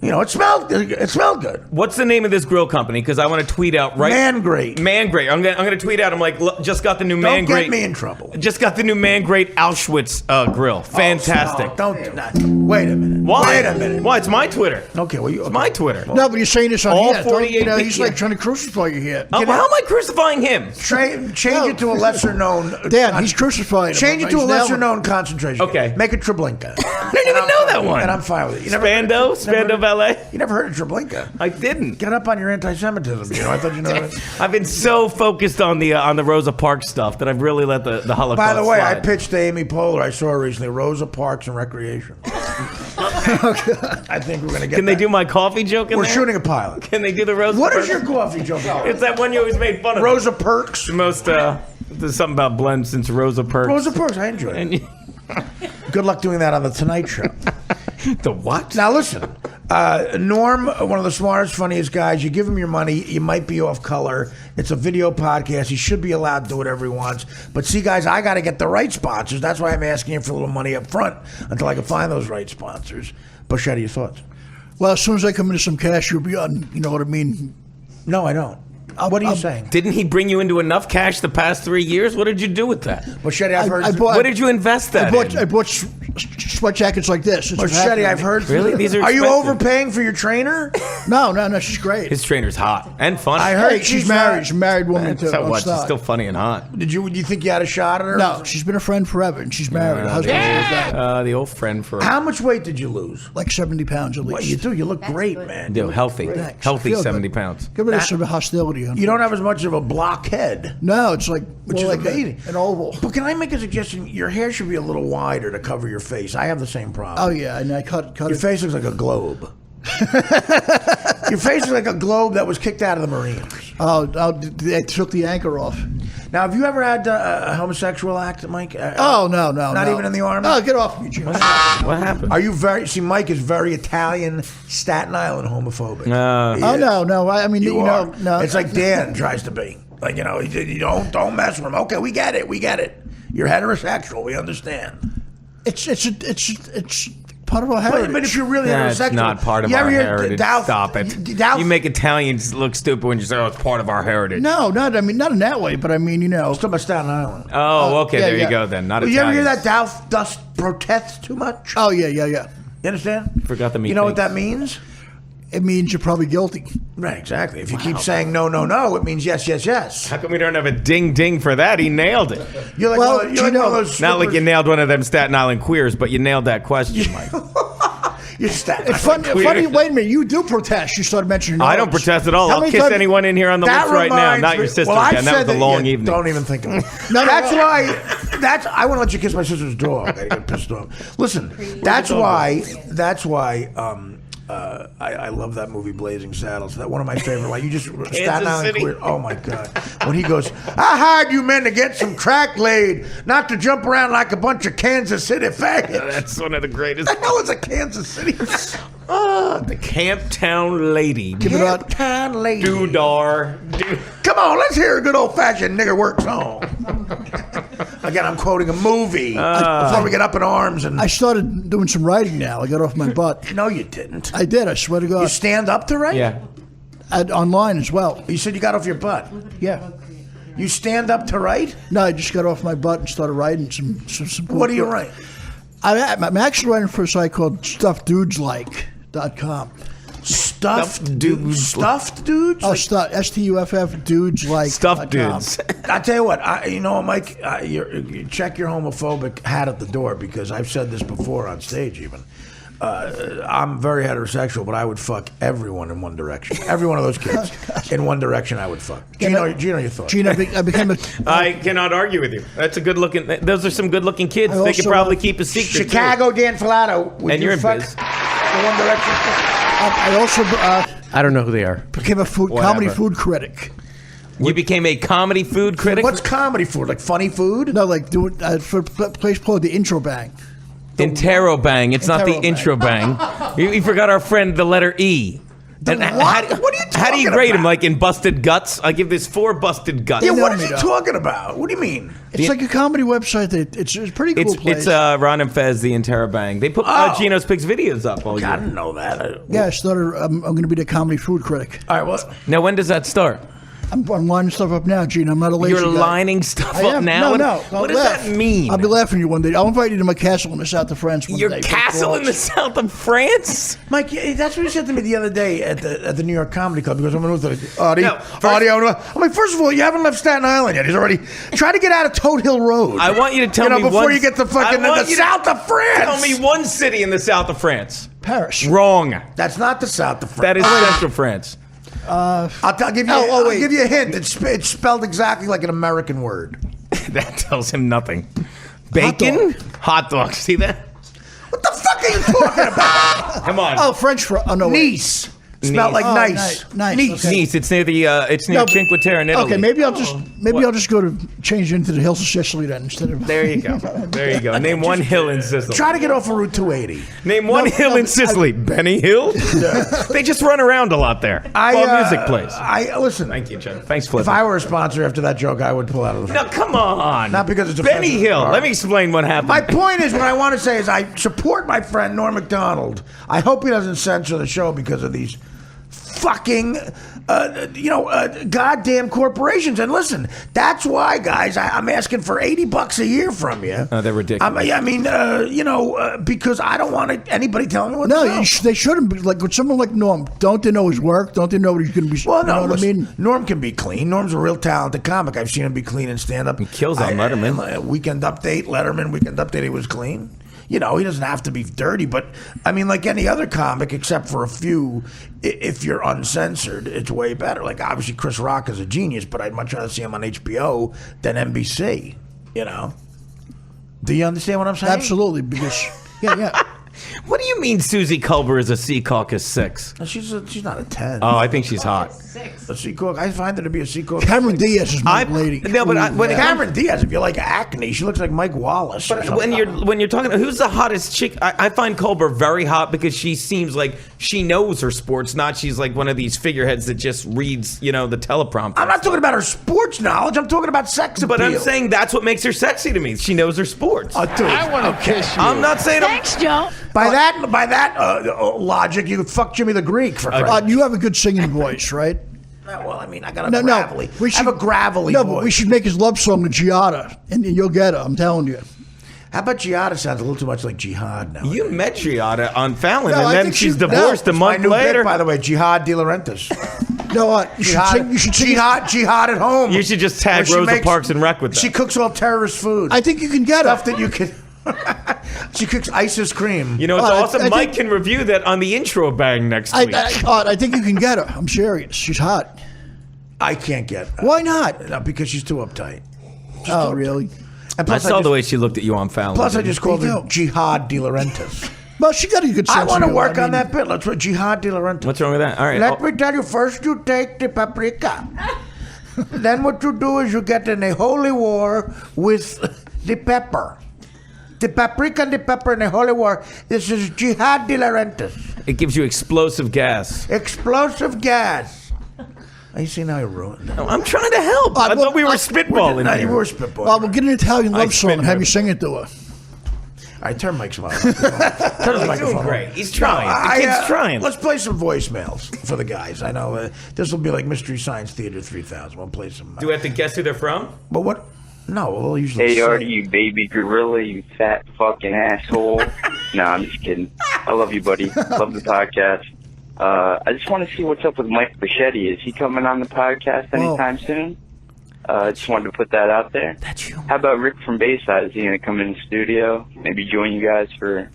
it smelled good. What's the name of this grill company? Because I want to tweet out right. Man Great. Man Great. I'm gonna tweet out. I'm like, look, just got the new Man Great. Don't get me in trouble. Just got the new Man Great Auschwitz grill. Fantastic. Don't do that. Wait a minute. Why? Wait a minute. Why? It's my Twitter. Okay, well, it's my Twitter. No, but you're saying this on All here. 48 He's like trying to crucify you here. How am I crucifying him? Change it to a lesser known. Dan, he's crucifying him. Change it to a lesser known concentration. Okay. Make it Treblinka. I didn't even know that one. And I'm fine with it. Spando Ballet? You never heard of Treblinka? I didn't. Get up on your anti-Semitism. I thought you know that. I've been so focused on the Rosa Parks stuff that I've really let the Holocaust By the way, slide. I pitched to Amy Poehler. I saw her recently. Rosa Parks and Recreation. I think we're going to get Can they do my coffee joke in We're there? shooting a pilot. Can they do the Rosa What Parks? is your coffee joke? It's that one you always made fun of. Rosa Perks. The most, there's something about blend since Rosa Perks. Rosa Perks. I enjoy it. Good luck doing that on the Tonight Show. The what? Now listen, Norm, one of the smartest, funniest guys. You give him your money, you might be off color. It's a video podcast. He should be allowed to do whatever he wants. But see, guys, I got to get the right sponsors. That's why I'm asking him for a little money up front until I can find those right sponsors. Bocchetti, your thoughts? Well, as soon as I come into some cash, you'll be on. You know what I mean? No, I don't. What are you saying? Didn't he bring you into enough cash the past 3 years? What did you do with that? Bocchetti, I've heard. What did you invest that in? I bought sweat jackets like this. It's Bocchetti, I've heard. Really? These are you expensive. overpaying for your trainer? No, she's great. His trainer's hot and funny. I heard Hey, she's married. She's a married woman too. So Don't what? She's stop. still funny and hot. Do you think you had a shot at her? No, she's been a friend forever, and she's married. Her husband's dead. The old friend for How much weight did you lose? Like 70 pounds at least. What you do? You look great, man. healthy, Thanks. healthy Feel 70 good. pounds. Get rid of some hostility. You don't have as much of a blockhead. No, it's like Which more is like amazing. an oval. But can I make a suggestion? Your hair should be a little wider to cover your face. I have the same problem. Oh yeah, and I cut Your it. face looks like a globe. Your face is like a globe that was kicked out of the Marines. They took the anchor off. Now, have you ever had a homosexual act, Mike? No. Not even in the army? Oh, get off me, Jim. What happened? Are you see, Mike is very Italian, Staten Island homophobic. Oh no. I mean, You are. no. It's like Dan tries to be. Like, you don't mess with him. Okay, we get it. You're heterosexual. We understand. It's part of our heritage. But if you're really That's heterosexual, not part of you our ever hear heritage. Doubt- Stop it. Doubt- You make Italians look stupid when you say, "Oh, it's part of our heritage." No, not in that way, but I mean, It's talking about Staten Island. Oh, okay. yeah, There you yeah. go then. Not You ever hear Italians. that dust protests too much? Oh yeah. You understand? Forgot the meat You know what things. that means? It means you're probably guilty. Right, exactly. If you keep saying no, it means yes. How come we don't have a ding for that? He nailed it. You're like, Well, you're like Gino, one of those Not like you strippers- nailed one of them Staten Island queers, but you nailed that question, Mike. You're Staten It's Island. funny. Wait a minute. You do protest. You started mentioning. I don't names. protest at all. How I'll many kiss times- anyone in here on the lips right now. reminds Not me- your sister. Well, I Ken. That said was a long yeah, evening. Don't even think of it. No, That's why. I want to let you kiss my sister's dog. I get pissed off. Listen, that's why. I love that movie Blazing Saddles. That one of my favorite. Like you just Staten Island City. queer. Oh my god! When he goes, I hired you men to get some crack laid, not to jump around like a bunch of Kansas City faggots. That's one of the greatest. What the hell is a Kansas City? The Camptown Lady. Give it up. Camptown lady. Doodar. Come on, let's hear a good old fashioned nigger work song. Again, I'm quoting a movie before we get up in arms and. I started doing some writing now. I got off my butt. No, you didn't. I did. I swear to God. You stand up to write? Yeah. Online as well. You said you got off your butt. Yeah. You stand up to write? No, I just got off my butt and started writing some cool What do you stuff. write? I'm actually writing for a site called StuffDudesLike.com. Stuffed dudes. Stuffed dudes? Oh, STUFF dudes like Stuffed dudes. I tell you what, Mike, you check your homophobic hat at the door because I've said this before on stage even. I'm very heterosexual, but I would fuck everyone in one direction. Every one of those kids in one direction I would fuck. Gino, your thoughts? Gene, I became a. I cannot argue with you. That's a good looking. Those are some good looking kids. I They could also, probably keep a secret. Chicago Dan Filato. Would And you you're in fuck biz. in one direction? I also I don't know who they are. became a comedy food critic. You became a comedy food critic. What's comedy food? Like funny food? No, like doing for a place called the Intro Bang. Interrobang. It's not the Interrobang. intro bang. You forgot our friend, the letter E. And what? How, What are you How do you talking rate him? about? Like in busted guts? I give this 4 busted guts. Yeah, know what is me, he though. talking about? What do you mean? It's like a comedy website. It's a pretty cool place. It's Ron and Fez, the Interrobang. They put Gino's Pigs videos up all I year. didn't know that. yeah, I started. I'm going to be the comedy food critic. All right, well, Now, when does that start? I'm lining stuff up now, Gene. I'm not a lazy You're guy. lining stuff I up am. now? No. What Don't does laugh. that mean? I'll be laughing at you one day. I'll invite you to my castle in the south of France one Your day. castle in the south of France? Mike, that's what he said to me the other day at the New York Comedy Club because I'm going to Artie. No, first- I'm like, first of all, you haven't left Staten Island yet. He's already try to get out of Toad Hill Road. I want you to tell me before one- you get to fucking I want the you to south of France. Tell me one city in the south of France. Paris. Wrong. That's not the south of France. That is central France. I'll give you. Oh, I'll wait. give you a hint. It's spelled exactly like an American word. That tells him nothing. Bacon? Hot dog. See that? What the fuck are you talking about? Come on. Oh, French fry. Oh no. wait. Nice. Spelled like Oh, nice. nice. Nice. Okay. Nice. It's near the. It's near No, but- Cinque Terre in Italy. Okay, maybe I'll just go to change into the hills of Sicily then instead of. There you go. There you go. Name one hill in Sicily. Try to get off of Route 280. Name one hill in Sicily. Benny Hill. They just run around a lot there. While music plays. Listen. Thank you, Jen. Thanks, If Flip. I were a sponsor after that joke, I would pull out of the. No, come on. Not because it's a Benny offensive. Hill. All right. Let me explain what happened. My point is, what I want to say is, I support my friend Norm Macdonald. I hope he doesn't censor the show because of these fucking, goddamn corporations. And listen, that's why, guys, I'm asking for $80 a year from you. Oh, they're ridiculous. Because I don't want anybody telling me what No, to do. they shouldn't be. Like with someone like Norm, don't they know his work? Don't they know what he's going to be? Well, no, you know what I listen, mean? Norm can be clean. Norm's a real talented comic. I've seen him be clean and stand up. He kills on Letterman. Weekend Update, he was clean. He doesn't have to be dirty, but I mean, like any other comic, except for a few, if you're uncensored, it's way better. Like, obviously, Chris Rock is a genius, but I'd much rather see him on HBO than NBC, Do you understand what I'm saying? Absolutely, because, yeah. What do you mean Susie Culber is a Sea Caucus 6? She's not a 10. Oh, I think she's hot. A Seacock. I find her to be a Seacock. Cameron Diaz is my lady. No, but when Cameron Diaz, if you like acne, she looks like Mike Wallace. But when you're talking, who's the hottest chick? I find Culber very hot because she seems like she knows her sports. Not she's like one of these figureheads that just reads, the teleprompter. I'm not talking about her sports knowledge. I'm talking about sex appeal. But I'm saying that's what makes her sexy to me. She knows her sports. I want to kiss you. I'm not saying. Thanks, Joe. By that logic, you could fuck Jimmy the Greek for Christ. You have a good singing voice, right? Well, I mean, I got a gravelly. We should, I have a gravelly No, voice. but we should make his love song to Giada, and you'll get it. I'm telling you. How about Giada? Sounds a little too much like Jihad now. You met Giada on Fallon, No, and I then think she's she- divorced no, a My month new later. bit, by the way, Jihad De Laurentiis. You should sing. Jihad at home. You should just tag Where she Rosa makes- Parks and Rec with that. She cooks all terrorist food. I think you can get Stuff it. that you can. She cooks ISIS cream. It's awesome. I Mike think- can review that on the intro bang next week. I think you can get her. I'm serious. She's hot. I can't get. Why not? No, because she's too uptight. Oh, really? And I plus, saw the way she looked at you on Fallon. Plus, I just called Me her too. Jihad De Laurentiis. Well, she got a good sense I want to of work humor. on that bit. Let's write Jihad De Laurentiis. What's wrong with that? All right. Let me tell you, first you take the paprika. Then what you do is you get in a holy war with the pepper. The paprika and the pepper in a holy war. This is Jihad De Laurentiis. It gives you explosive gas. Explosive gas. You see now you ruined it. No, I'm trying to help. I thought we were spitballing No, here. you were spitballing. Well, we'll get an Italian I love song and spit have you my- sing it to her. All right, turn Mike's microphone. Turn his He's microphone doing on. great. He's trying. The kid's trying. Let's play some voicemails for the guys. I know this will be like Mystery Science Theater 3000. We'll play some. Do we have to guess who they're from? But what? No, we'll usually Hey, say. Artie, you baby gorilla, you fat fucking asshole. No, I'm just kidding. I love you, buddy. Love the podcast. I just want to see what's up with Mike Bocchetti. Is he coming on the podcast anytime soon? Just wanted to put that out there. That's you. How about Rick from Bayside? Is he going to come in the studio? Maybe join you guys for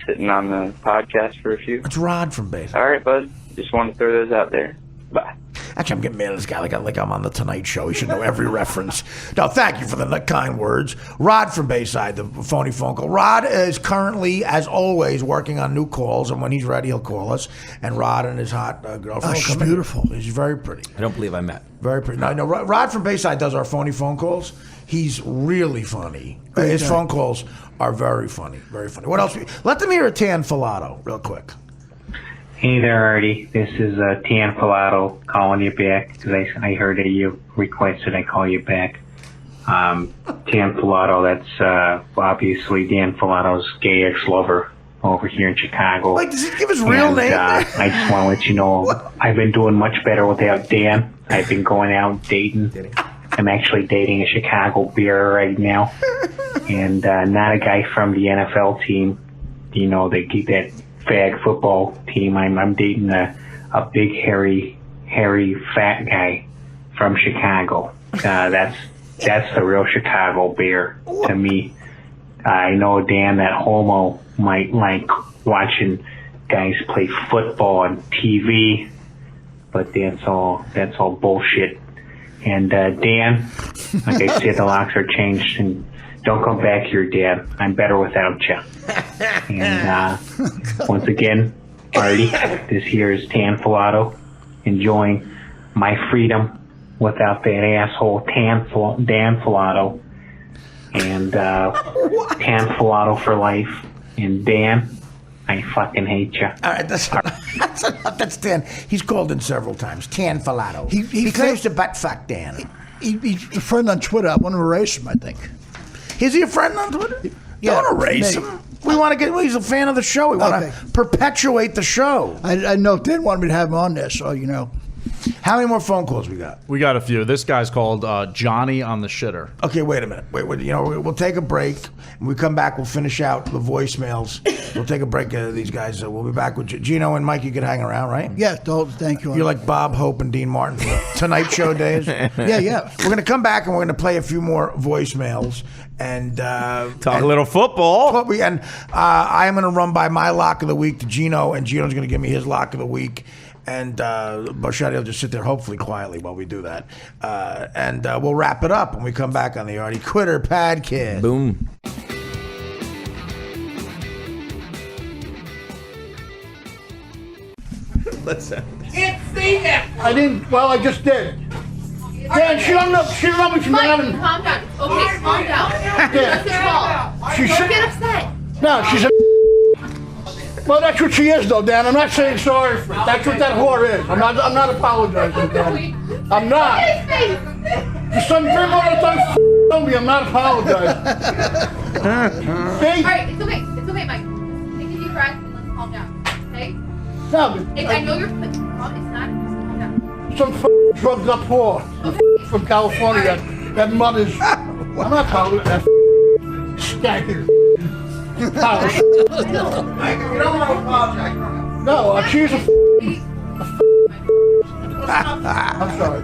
sitting on the podcast for a few? It's Rod from Base. All right, bud. Just want to throw those out there. Bye. Actually, I'm getting mad at this guy like I'm on the Tonight Show. He should know every reference. No, thank you for the kind words. Rod from Bayside, the phony phone call. Rod is currently, as always, working on new calls, and when he's ready, he'll call us. And Rod and his hot girlfriend. Oh, will she's come in. beautiful. She's very pretty. I don't believe I met. Very pretty. No, Rod from Bayside does our phony phone calls. He's really funny. His Okay. phone calls are very funny. Very funny. What else? Let them hear a Tan Filato real quick. Hey there, Artie. This is Tan Filato calling you back because I heard that you requested I call you back. Tan Filato, that's obviously Dan Filato's gay ex-lover over here in Chicago. Wait, does he give his real name? I just want to let you know I've been doing much better without Dan. I've been going out dating. I'm actually dating a Chicago bear right now, and not a guy from the NFL team. You know, they keep that fag football team. I'm dating a big hairy fat guy from Chicago. That's the real Chicago bear to me. I know Dan, that homo, might like watching guys play football on TV, but that's all bullshit. And Dan, like I said, the locks are changed, and don't come back here, Dan. I'm better without you. And once again, Artie, this here is Tan Filato, enjoying my freedom without that asshole Dan Filato. And Tan Filato for life. And Dan, I fucking hate you. All right, that's enough. That's Dan. He's called in several times. Tan Filato. He claims to butt fuck Dan. He's a friend on Twitter. I want to erase him, I think. Is he a friend on Twitter? Don't erase maybe. him. We want to get. Well, he's a fan of the show. We want to perpetuate the show. I know Dan wanted me to have him on there, so you know. How many more phone calls we got? We got a few. This guy's called Johnny on the shitter. Okay, wait a minute. Wait. You know, we'll take a break. When we come back, we'll finish out the voicemails. We'll take a break. These guys. We'll be back with Gino and Mike. You could hang around, right? Yeah. Thank you. You're like Bob Hope and Dean Martin for the Tonight Show days. Yeah. We're gonna come back and we're gonna play a few more voicemails and talk a little football. And I am gonna run by my lock of the week to Gino, and Gino's gonna give me his lock of the week. And Bocchetti will just sit there, hopefully quietly, while we do that. And we'll wrap it up when we come back on the Artie Quitter Podcast. Boom. Listen. I didn't. Well, I just did. Dan, she don't know. She don't know me from Adam. Calm down. Okay, calm down. Dan, That's your fault. she Don't said. get upset. No, she's a. Well, that's what she is, though, Dan. I'm not saying sorry for it. That's what that whore is. I'm not apologizing, Dan. I'm not. For some people that don't know me, I'm not apologizing. All right, it's okay. It's okay, Mike. Take a deep breath and let's calm down. Okay? No, I know you're. It's not. Just calm down. some drugged up whore from California. That mother's. I'm not apologizing. That stagger. You don't want to apologize. No, she's a. I'm sorry.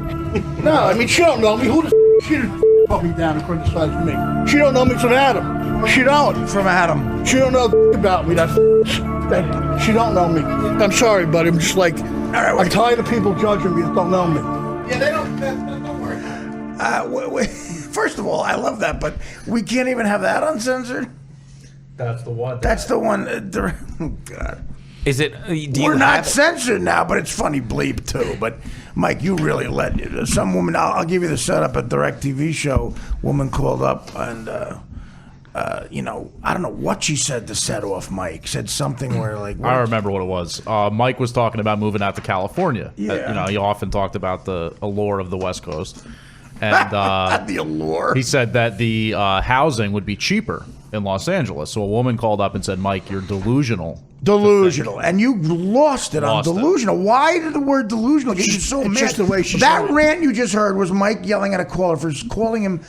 No, I mean she don't know me. Who the she didn't put me down and criticize me? She don't know me from Adam. She don't. From Adam. She don't know about me. That she don't know me. I'm sorry, buddy. I'm just like I'm tired of people judging me that don't know me. Yeah, they don't. Don't worry. First of all, I love that, but we can't even have that uncensored. That's the one. That's the one. Oh God. Is it? We're not censored now, but it's funny bleep too. But Mike, you really let some woman. I'll give you the setup. A DirecTV show. Woman called up and you know, I don't know what she said to set off Mike. Said something where like I remember what it was. Mike was talking about moving out to California. Yeah. You know, he often talked about the allure of the West Coast, and the allure. He said that the housing would be cheaper in Los Angeles. So a woman called up and said, "Mike, you're delusional." Delusional, and you lost it Lost on delusional. Why did the word delusional get you so It's mad? just the way she that said it. rant you just heard was Mike yelling at a caller for calling him,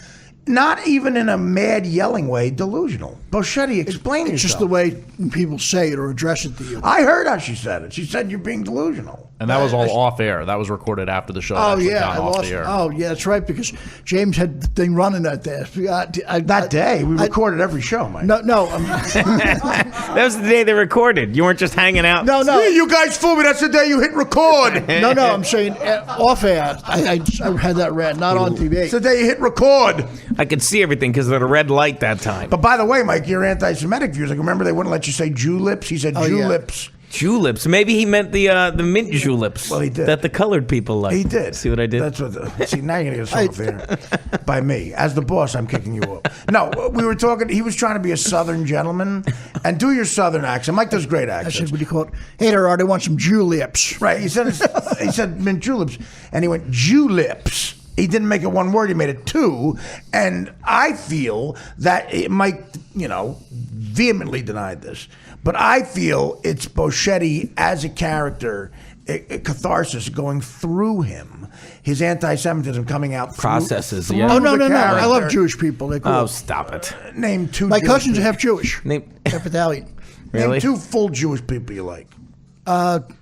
not even in a mad yelling way, delusional. Bocchetti, explain It's yourself. just the way people say it or address it to you. I heard how she said it. She said you're being delusional. And that was all off air. That was recorded after the show. Oh actually yeah, got I off lost. the air. Oh yeah, that's right. Because James had the thing running that day. That day, we recorded every show, Mike. No. That was the day they recorded. You weren't just hanging out. No. Yeah, you guys fooled me. That's the day you hit record. No. I'm saying off air. I had that rant, not on TV. It's the day you hit record. I could see everything because of the red light that time. But by the way, Mike, your anti-Semitic views. Like, remember they wouldn't let you say juleps. He said juleps. Juleps. Maybe he meant the mint juleps. Well, he did. That the colored people like. He did. See what I did? That's what. See, now you're gonna get thrown off here by me as the boss. I'm kicking you off. No, we were talking. He was trying to be a Southern gentleman, and do your Southern accent. Mike does great I accents. said, what do you call it? Hey there, Artie, want some juleps? Right. He said mint juleps, and he went juleps. He didn't make it one word. He made it two, and I feel that Mike, vehemently denied this. But I feel it's Bocchetti as a character, a catharsis going through him, his anti-Semitism coming out through, Processes, through yeah. Oh no. the I character. love Jewish people. They're cool. Oh, stop it. Name two. My Jewish cousins are people. half Jewish. Name- Half Italian. Really? Name two full Jewish people you like.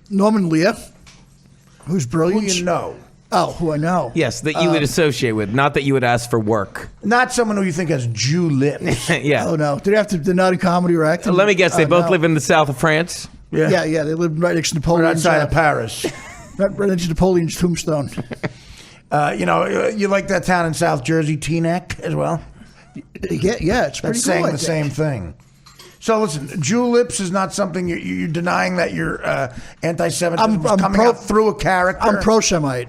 Norman Lear, who's Who brilliant. you know. Oh, who I know. Yes, that you would associate with, not that you would ask for work. Not someone who you think has Jew lips. Yeah. Oh no, they're not in comedy or acting. Let me guess, they Oh, both no. live in the south of France? Yeah, they live right next to Or Napoleon's. outside of Paris. Right next to Napoleon's tombstone. You like that town in South Jersey, Teaneck, as well? Yeah, it's pretty That's cool. saying I the think. same thing. So listen, Jew lips is not something you're denying that your anti-Semitism was coming out through a character. I'm pro-Semite.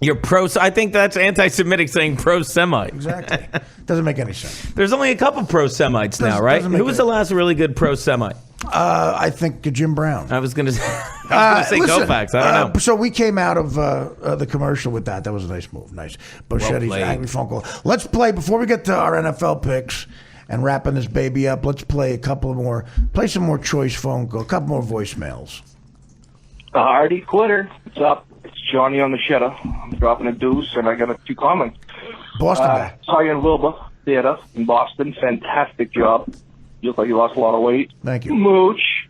You're pro. I think that's anti-Semitic saying pro-Semite. Exactly. Doesn't make any sense. There's only a couple pro-Semites now, right? doesn't make Who was any- the last really good pro-Semite? I think Jim Brown. I was going to say Listen, Koufax. I don't know. So we came out of the commercial with that. That was a nice move. Nice. Bochetti's played. angry phone call. Let's play, before we get to our NFL picks and wrapping this baby up, let's play some more choice phone call, a couple more voicemails. Artie, quitter. What's up? It's Johnny on the shitter. I'm dropping a deuce, and I got a few comments. Boston guy. Saw you in Wilbur Theater in Boston. Fantastic job. You look like you lost a lot of weight. Thank you. Mooch.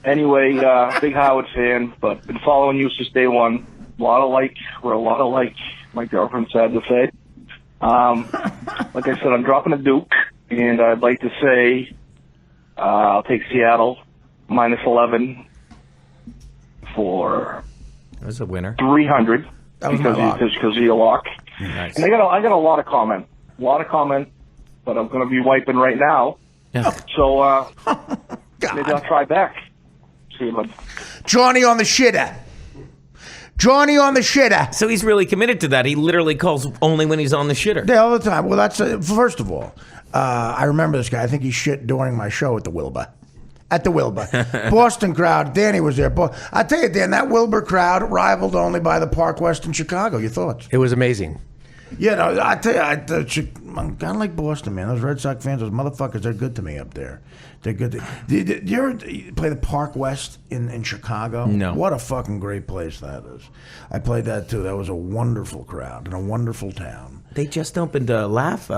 Anyway, big Howard fan, but been following you since day one. We're a lot alike, my girlfriend sad to say. Like I said, I'm dropping a Duke, and I'd like to say I'll take Seattle -11 for That's a winner. 300 because of your lock. Nice. And I got a lot of comment, but I'm going to be wiping right now. Yeah. So maybe I'll try back. See you, bud. Johnny on the shitter. Johnny on the shitter. So he's really committed to that. He literally calls only when he's on the shitter. Yeah, all the time. Well, that's first of all, I remember this guy. I think he shit during my show at the Wilbur. At the Wilbur. Boston crowd. Danny was there. I tell you, Dan, that Wilbur crowd rivaled only by the Park West in Chicago. Your thoughts? It was amazing. Yeah, no, I tell you, I kind of like Boston, man. Those Red Sox fans, those motherfuckers, they're good to me up there. They're good. Did you ever play the Park West in Chicago? No. What a fucking great place that is. I played that too. That was a wonderful crowd in a wonderful town. They just opened a Laugh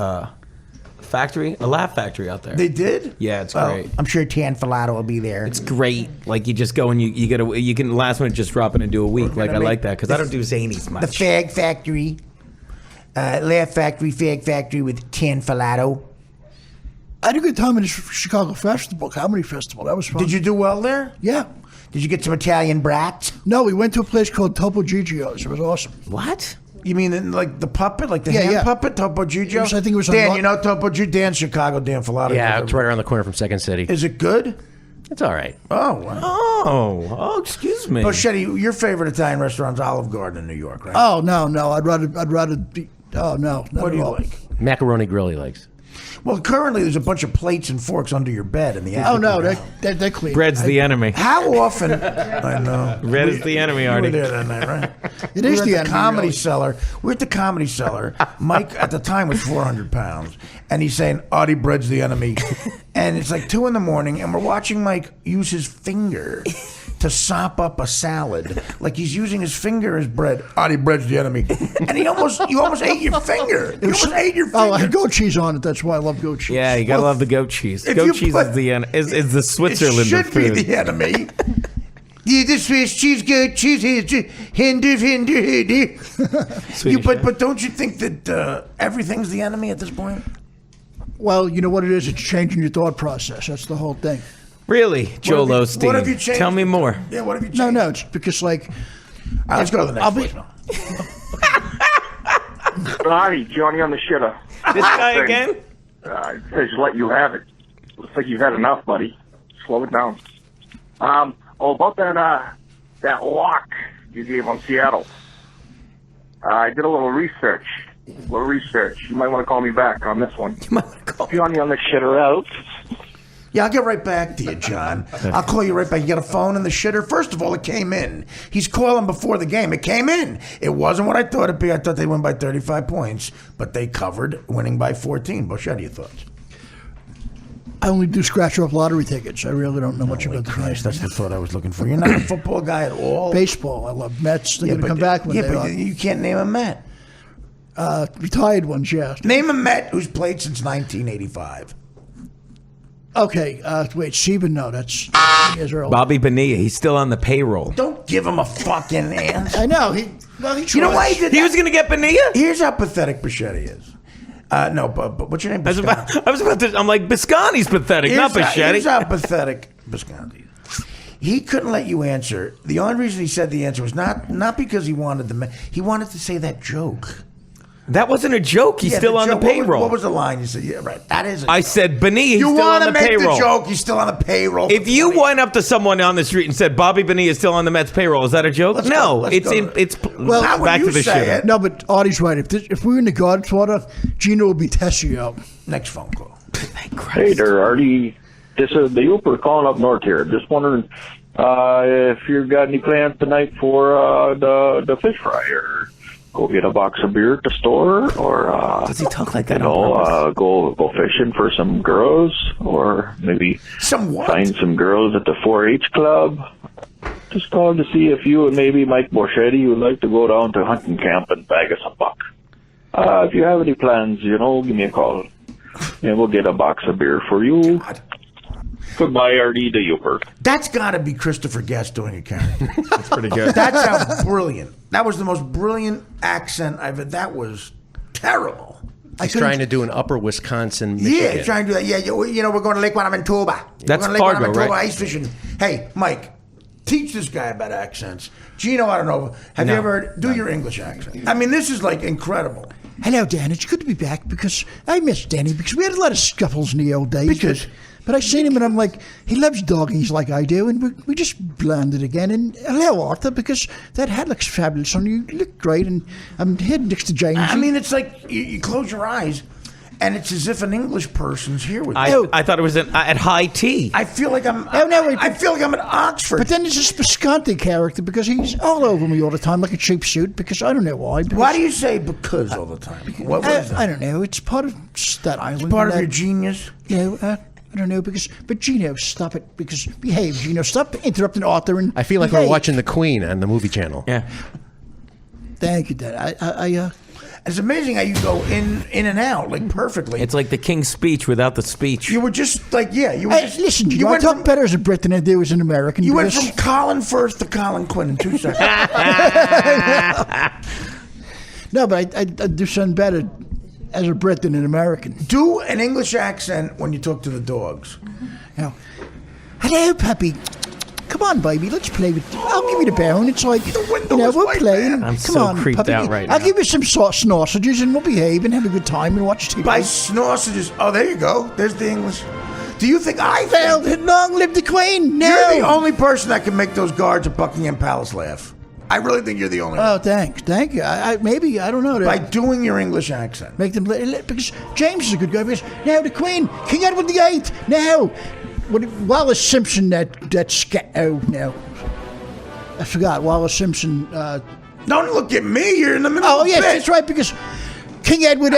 Factory out there. They did? Yeah, it's great. I'm sure Tan Filato will be there. It's great. Like you just go and you can last minute just drop in and do a week. Like I like that because I don't do zanies much. The Fag Factory. Laugh Factory, Fag Factory with Tan Filato. I had a good time in the Chicago Comedy Festival. That was fun. Did you do well there? Yeah. Did you get some Italian brats? No, we went to a place called Topo Gigio's. It was awesome. What? You mean like the puppet, like the hand puppet, Topo Gigio? I think it was Dan, you know Topo Gigio? Dan Chicago, Dan Filato. Yeah, it's right around the corner from Second City. Is it good? It's all right. Oh, wow. Oh, excuse me. Bocchetti, your favorite Italian restaurant's Olive Garden in New York, right? Oh, no. I'd rather be... Oh, no. What do you like? Macaroni grill he likes. Well, currently there's a bunch of plates and forks under your bed in the attic. Oh, no, they're clean. Bread's the enemy. How often? I know. Bread is the enemy, Artie. You were there that night, right? It is the enemy. Comedy Cellar. We're at the Comedy Cellar. Mike at the time was 400 pounds, and he's saying Artie, bread's the enemy, and it's like 2 a.m, and we're watching Mike use his finger to sop up a salad, like he's using his finger as bread. Artie, bread's the enemy, and you almost ate your finger. You almost ate your finger. Oh, I had goat cheese on it. That's why I love goat cheese. Yeah, you gotta love the goat cheese. Goat cheese is the Switzerland it should of food. be the enemy. Yeah, this Swiss cheese, goat cheese, hinder. But don't you think that everything's the enemy at this point? Well, you know what it is? It's changing your thought process. That's the whole thing. Really, Joel Osteen? What have you changed? Tell me more. Yeah, what have you changed? No, it's because like... All right, let's go to the next voicemail. Artie, Johnny on the shitter. This guy again? Just let you have it. Looks like you've had enough, buddy. Slow it down. About that lock you gave on Seattle. I did a little research. You might want to call me back on this one. You might want to call Johnny on the shitter out. Yeah, I'll get right back to you, John. I'll call you right back. You got a phone in the shitter? First of all, it came in. He's calling before the game. It came in. It wasn't what I thought it'd be. I thought they'd win by 35 points, but they covered, winning by 14. Bocchetti, your thoughts? I only do scratch-off lottery tickets. I really don't know much about the Christ, that's the thought I was looking for. You're not a football guy at all? Baseball. I love Mets. They're going to come back when they are. You can't name a Met. Retired ones, yeah. Name a Met who's played since 1985. Okay, wait, Sieben, no, that's years early. Bobby Bonilla, he's still on the payroll. Don't give him a fucking answer. I know. He you know why he did that? He was going to get Bonilla? Here's how pathetic Bocchetti is. No, but what's your name? I was about to. I'm like, Bisconte's pathetic, not Bocchetti. Here's how pathetic Bisconte is. He couldn't let you answer. The only reason he said the answer was not because he wanted he wanted to say that joke. That wasn't a joke. He's still on the payroll. What was the line? You said, yeah, right. That is a I joke. said, Bonilla, he's you still on the want to make payroll. the joke, he's still on the payroll. If you went up to someone on the street and said, Bobby Bonilla is still on the Mets payroll, is that a joke? Let's no, go. it's well, back to the shit. No, but Artie's right. If we were in the Godfather, Gino would be Tessio. Next phone call. Hey there, Artie. This is the Uber calling up north here. Just wondering if you've got any plans tonight for the fish fry or go get a box of beer at the store, or does he talk like that? Go fishing for some girls, or maybe find some girls at the 4-H club. Just called to see if you and maybe Mike Bocchetti would like to go down to hunting camp and bag us a buck. If you have any plans, give me a call, and we'll get a box of beer for you. God. Goodbye, Artie the Youper. That's got to be Christopher Guest doing a character. That's pretty good. That's how brilliant. That was the most brilliant accent I've ever. That was terrible. He's trying to do an upper Wisconsin, Michigan. Yeah, trying to do that. Yeah, we're going to Lake Buenaventura. That's we're going to Lake Fargo, Buenaventura right? ice fishing. Hey, Mike, teach this guy about accents. Gino, I don't know. Have you ever do your English accent? I mean, this is like incredible. Hello, Dan. It's good to be back because I miss Danny because we had a lot of scuffles in the old days. But I seen him and I'm like, he loves doggies like I do, and we just blended again. And hello, Arthur, because that hat looks fabulous on you. You look great, and I'm here next to James. I mean, it's like you close your eyes, and it's as if an English person's here with you. I thought it was at high tea. I feel like I'm. I feel like I'm at Oxford. But then there's this Bisconte character because he's all over me all the time like a cheap suit because I don't know why. Why do you say because all the time? What is that? I don't know. It's part of Staten Island. It's part of your genius? I don't know but Gino, stop it behave, Gino. Stop interrupting Arthur and I feel like we're watching The Queen on the movie channel. Yeah. Thank you, Dad. It's amazing how you go in and out like perfectly. It's like the King's Speech without the speech. You were just like, you were just, listen, you I went talk better as a Brit than I do as an American. You went from Colin Firth to Colin Quinn in 2 seconds. No, but I do sound better as a Brit than an American. Do an English accent when you talk to the dogs. Hello, puppy. Come on, baby. Let's play with. I'll give you the bone. It's like we're playing. I'm Come so on, creeped puppy. out right now. I'll give you some sausages and we'll behave and have a good time and watch TV. By sausages. Oh, there you go. There's the English. Do you think long live the Queen? No. You're the only person that can make those guards at Buckingham Palace laugh. I really think you're the only one. Oh, thank you. Maybe I don't know. By doing your English accent, make them because James is a good guy. Because now the Queen, King Edward VIII. Now, Wallace Simpson. Oh no, I forgot Wallace Simpson. Don't look at me. You're in the middle. Oh of a yes, bit. that's right. Because King Edward,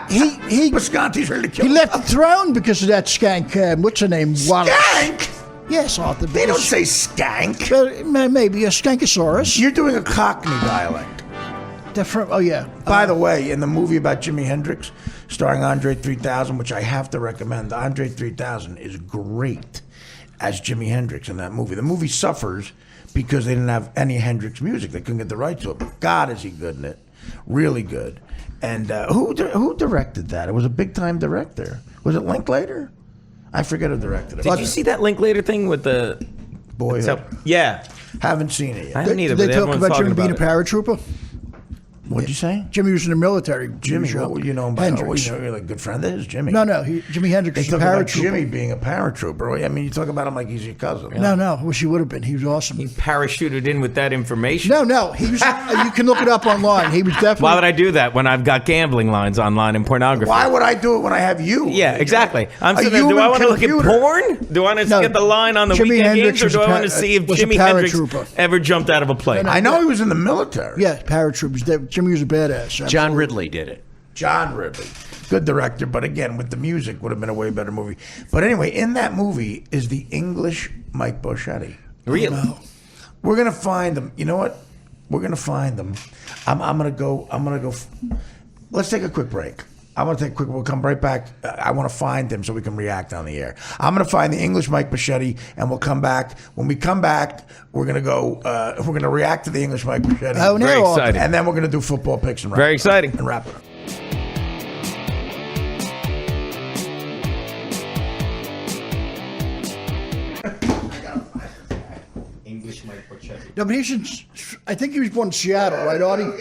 he Bisconte's ready to kill. He left the throne because of that skank. What's her name? Wallace. Skank. Yes, Arthur. They don't say skank. Maybe a skankosaurus. You're doing a Cockney dialect. Oh, yeah. By the way, in the movie about Jimi Hendrix, starring Andre 3000, which I have to recommend, Andre 3000 is great as Jimi Hendrix in that movie. The movie suffers because they didn't have any Hendrix music. They couldn't get the rights to it. But God, is he good in it. Really good. And who directed that? It was a big-time director. Was it Linklater? I forget who directed it. Did you see that Linklater thing with the Boyhood? Yeah. Haven't seen it yet. I haven't either, They but talk everyone's about talking Jimmy being a about it. paratrooper. What'd you say? Jimmy was in the military. Jimmy, what you know him by? Hendrix. You're like a good friend of his, Jimmy. No, Jimi Hendrix They was a talk about paratrooper. Jimmy being a paratrooper. I mean, you talk about him like he's your cousin. No, I wish he would have been. He was awesome. He parachuted in with that information. No, he was. You can look it up online. He was definitely. Why would I do that when I've got gambling lines online and pornography? Why would I do it when I have you? Yeah, exactly. I'm A saying, do I human want to look at computer. porn? Do I want to get the line on the Jimi weekend Hendrix games, or was do a I want to see if was a Jimi Hendrix paratrooper. ever jumped out of a plane? I know he was in the military. Yeah, paratroopers. Jimmy was a badass. John Ridley did it. John Ridley. Good director, but again, with the music, would have been a way better movie. But anyway, in that movie is the English Mike Bocchetti. Really? We're gonna find them. You know what? We're gonna find them. I'm gonna go. Let's take a quick break. We'll come right back. I want to find him so we can react on the air. I'm going to find the English Mike Bocchetti, and we'll come back. When we come back, we're going to go. We're going to react to the English Mike Bocchetti. Oh, no. Very exciting. And then we're going to do football picks and wrap Very it up. exciting. And wrap it up. English Mike Bocchetti. No, but he should. I think he was born in Seattle, right, Artie?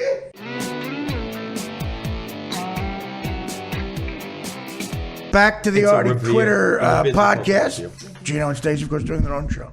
Back to the It's a Artie review. Twitter A physical podcast. review. Gino and Stacey, of course, doing their own show.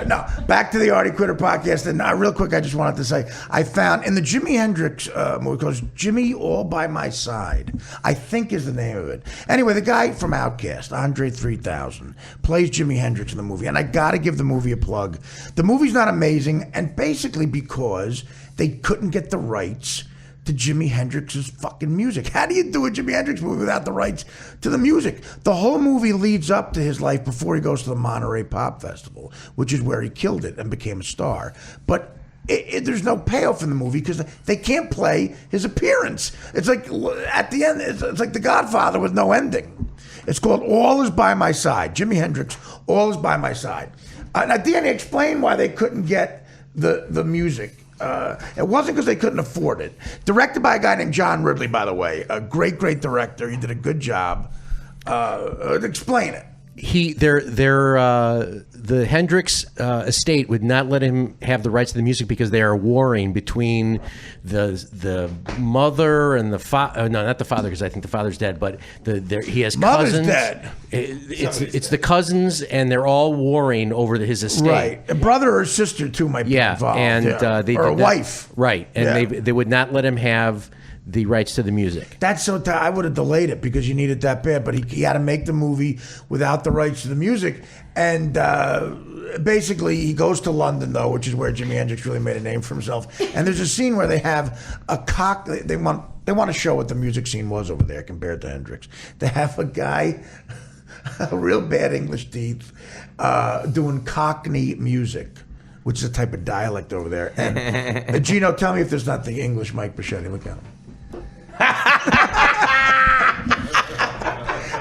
No, back to the Artie Quitter podcast. And real quick, I just wanted to say, I found in the Jimi Hendrix movie called Jimmy All By My Side, I think is the name of it. Anyway, the guy from Outkast, Andre 3000, plays Jimi Hendrix in the movie. And I got to give the movie a plug. The movie's not amazing, and basically because they couldn't get the rights to Jimi Hendrix's fucking music. How do you do a Jimi Hendrix movie without the rights to the music? The whole movie leads up to his life before he goes to the Monterey Pop Festival, which is where he killed it and became a star. But there's no payoff in the movie because they can't play his appearance. It's like, at the end, it's like The Godfather with no ending. It's called All Is By My Side. Jimi Hendrix, All Is By My Side. And at the end, he explained why they couldn't get the music. It wasn't because they couldn't afford it. Directed by a guy named John Ridley, by the way. A great, great director. He did a good job. Explain it. The Hendrix estate would not let him have the rights to the music because they are warring between the mother and the father. No, not the father, because I think the father's dead. But he has Mother's cousins. Dead. It's the cousins, and they're all warring over his estate. Right, a brother or sister too might be involved. And or a wife. Right, and they would not let him have the rights to the music. That's so. I would have delayed it because you need it that bad. But he had to make the movie without the rights to the music, and basically he goes to London though, which is where Jimi Hendrix really made a name for himself. And there's a scene where they have a cock. They want to show what the music scene was over there compared to Hendrix. They have a guy, a real bad English teeth, doing Cockney music, which is a type of dialect over there. And Gino, tell me if there's not the English Mike Bocchetti. Look at him.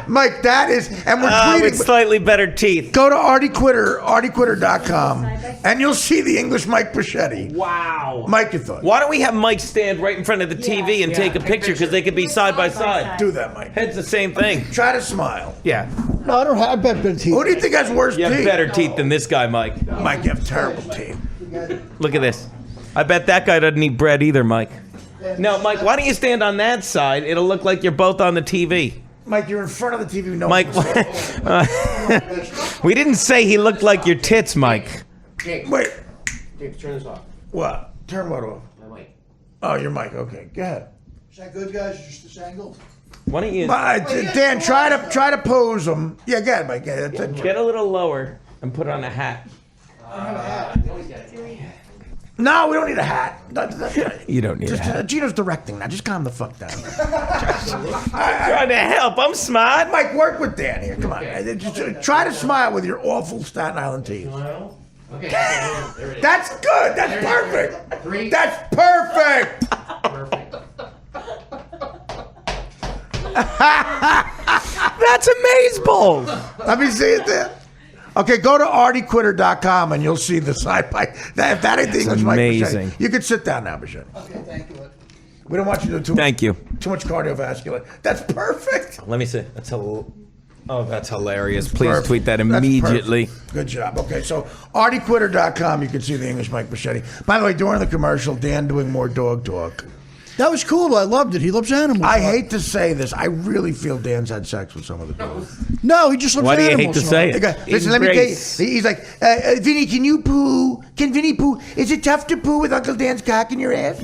Mike, that is, and we're tweeting with slightly better teeth. Go to artiequitter.com, and you'll see the English Mike Bocchetti. Wow. Mike, your thought? Why don't we have Mike stand right in front of the TV and take a picture because they could be side by side. Do that, Mike. Head's the same thing. Try to smile. Yeah. No, I don't have better teeth. Who do you think has worse You teeth? have better teeth than this guy, Mike. Mike, you have terrible teeth. Look at this. I bet that guy doesn't eat bread either, Mike. No, Mike, why don't you stand on that side? It'll look like you're both on the TV. Mike, you're in front of the TV. No Mike, we didn't say he looked like your tits, Mike. Jake, wait. Jake, turn this off. What? Turn what off? My mic. Oh, your mic. Okay, go ahead. Is that good, guys? Just this angle? Why don't you... Dan, try to pose them. Yeah, go ahead, Mike. Get a little lower and put on a hat. No, we don't need a hat. You don't need a hat. Gino's directing now. Just calm the fuck down. Trying to help. I'm smart. Mike, work with Dan here. Come on. Just try to smile with your awful Staten Island teeth. Okay. That's good. That's perfect. That's perfect. That's amazeballs. Let me see it there. Okay, go to artiequitter.com and you'll see the side by. If that ain't the English Mike amazing. Bocchetti, you can sit down now, Bocchetti. Okay, thank you. We don't want you to do Thank you. Too much cardiovascular. That's perfect. Let me see. That's that's hilarious. Please Perfect. tweet that That's immediately. perfect. Good job. Okay, so artiequitter.com, you can see the English Mike Bocchetti. By the way, during the commercial, Dan doing more dog talk. That was cool. I loved it. He loves animals. I hate to say this. I really feel Dan's had sex with some of the dogs. No, he just loves Why do you animals. hate to say it? Listen, let me tell you. He's like, Vinny, can you poo? Can Vinny poo? Is it tough to poo with Uncle Dan's cock in your ass?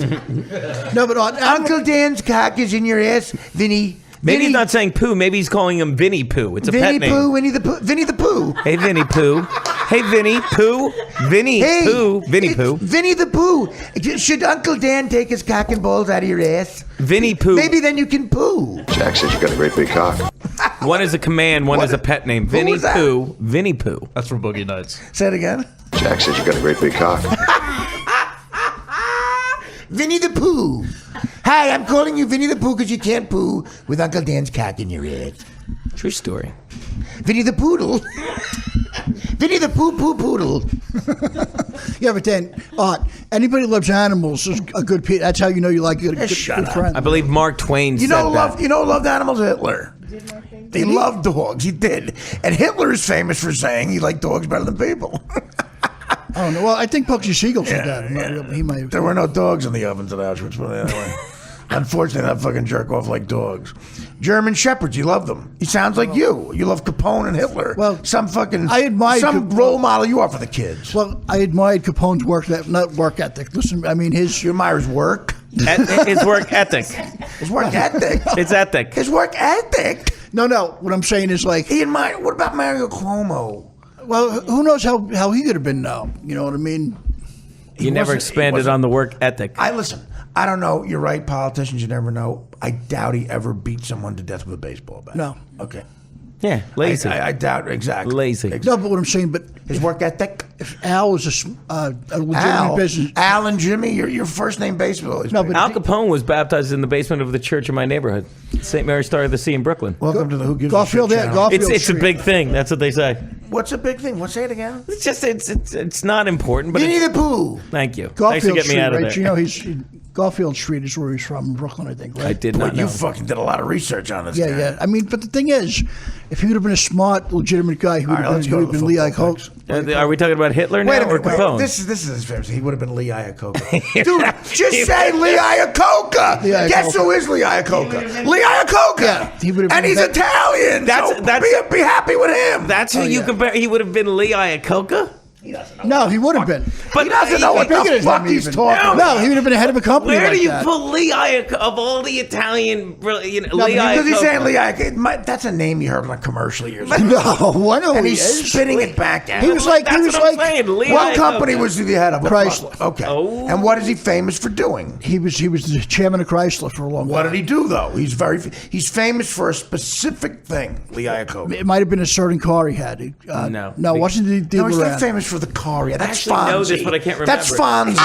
No, but Uncle Dan's cock is in your ass, Vinny. Maybe he's not saying poo. Maybe he's calling him Vinny Poo. It's a Vinny pet name. Poo, Winnie the Pooh. Vinny the Pooh. Hey, Vinny Pooh. Hey, Vinny Pooh. Vinny Pooh. Vinny Pooh. Vinny the Pooh. Should Uncle Dan take his cock and balls out of your ass? Vinny Pooh. Maybe then you can poo. Jack says you got a great big cock. One is a command, one is a pet name. Vinny was that? Pooh. Vinny Pooh. That's from Boogie Nights. Say it again. Jack says you got a great big cock. Vinny the Pooh. Hi, I'm calling you Vinny the Pooh because you can't poo with Uncle Dan's cock in your ass. True story. Vinny the Poodle. Vinny the Poodle. Yeah, but then, anybody who loves animals is a good. That's how you know you like a good friend. I believe Mark Twain said that. You know who loved animals? Hitler. He loved dogs. He did. And Hitler is famous for saying he liked dogs better than people. Oh no! Well, I think Bugsy Siegel said that. He might. There were no dogs in the ovens at Auschwitz, but anyway. Unfortunately, that fucking jerk off like dogs. German Shepherds, you love them. He sounds like you. You love Capone and Hitler. Well, some fucking I admire some role model you are for the kids. Well, I admired Capone's work ethic. Listen, I mean you admire his work. His work ethic. His work ethic. It's ethic. His work ethic. No. What I'm saying is like he admired. What about Mario Cuomo? Well, who knows how he could have been now? You know what I mean? You never expanded on the work ethic. Listen. I don't know. You're right. Politicians, you never know. I doubt he ever beat someone to death with a baseball bat. No. Okay. Yeah, lazy. I doubt exactly. Lazy. No, but what I'm saying, his work ethic. If Al was a legitimate business, Al and Jimmy, your first name baseball. But Al Capone was baptized in the basement of the church in my neighborhood, St. Mary's Star of the Sea in Brooklyn. Welcome to the Who Gives Garfield, a Shit channel. It's a big thing. That's what they say. What's a big thing? Say it again. It's just it's not important. But Winnie the Pooh. Thank you. Garfield Thanks for getting Street, me out of right? there. You know, Garfield Street is where he's from, in Brooklyn, I think. Right? I did not know. You fucking did a lot of research on this. Yeah. I mean, but the thing is, if he would have been a smart, legitimate guy, he would have been Lee Iacocca. Are we talking about Hitler now Wait a minute, or Capone? This is his famous. He would have been Lee Iacocca. Dude, just say Lee Iacocca. Guess who is Lee Iacocca? Lee Iacocca. Yeah, he would have and been he's Italian. Be happy with him. That's who you compare. He would have been Lee Iacocca. No, he would have been. But he doesn't know what the fuck he's talking about. No, he would have been head of a company. Where like do you that. pull Lee Iacocca of all the Italian? Lee Because he's Iacocca. saying Lee Iacocca. That's a name you heard on a commercial years ago. No, I know and he he's is. spinning it back at He him. was like, What company was he the head of? Chrysler. Okay. And what is he famous for doing? He was the chairman of Chrysler for a long time. What did he do though? He's famous for a specific thing. Lee Iacocca. It might have been a certain car he had. No, wasn't he? No, he's not famous for the car. Yeah, that's actually Fonzie. know this, but I can't remember. That's Fonzie.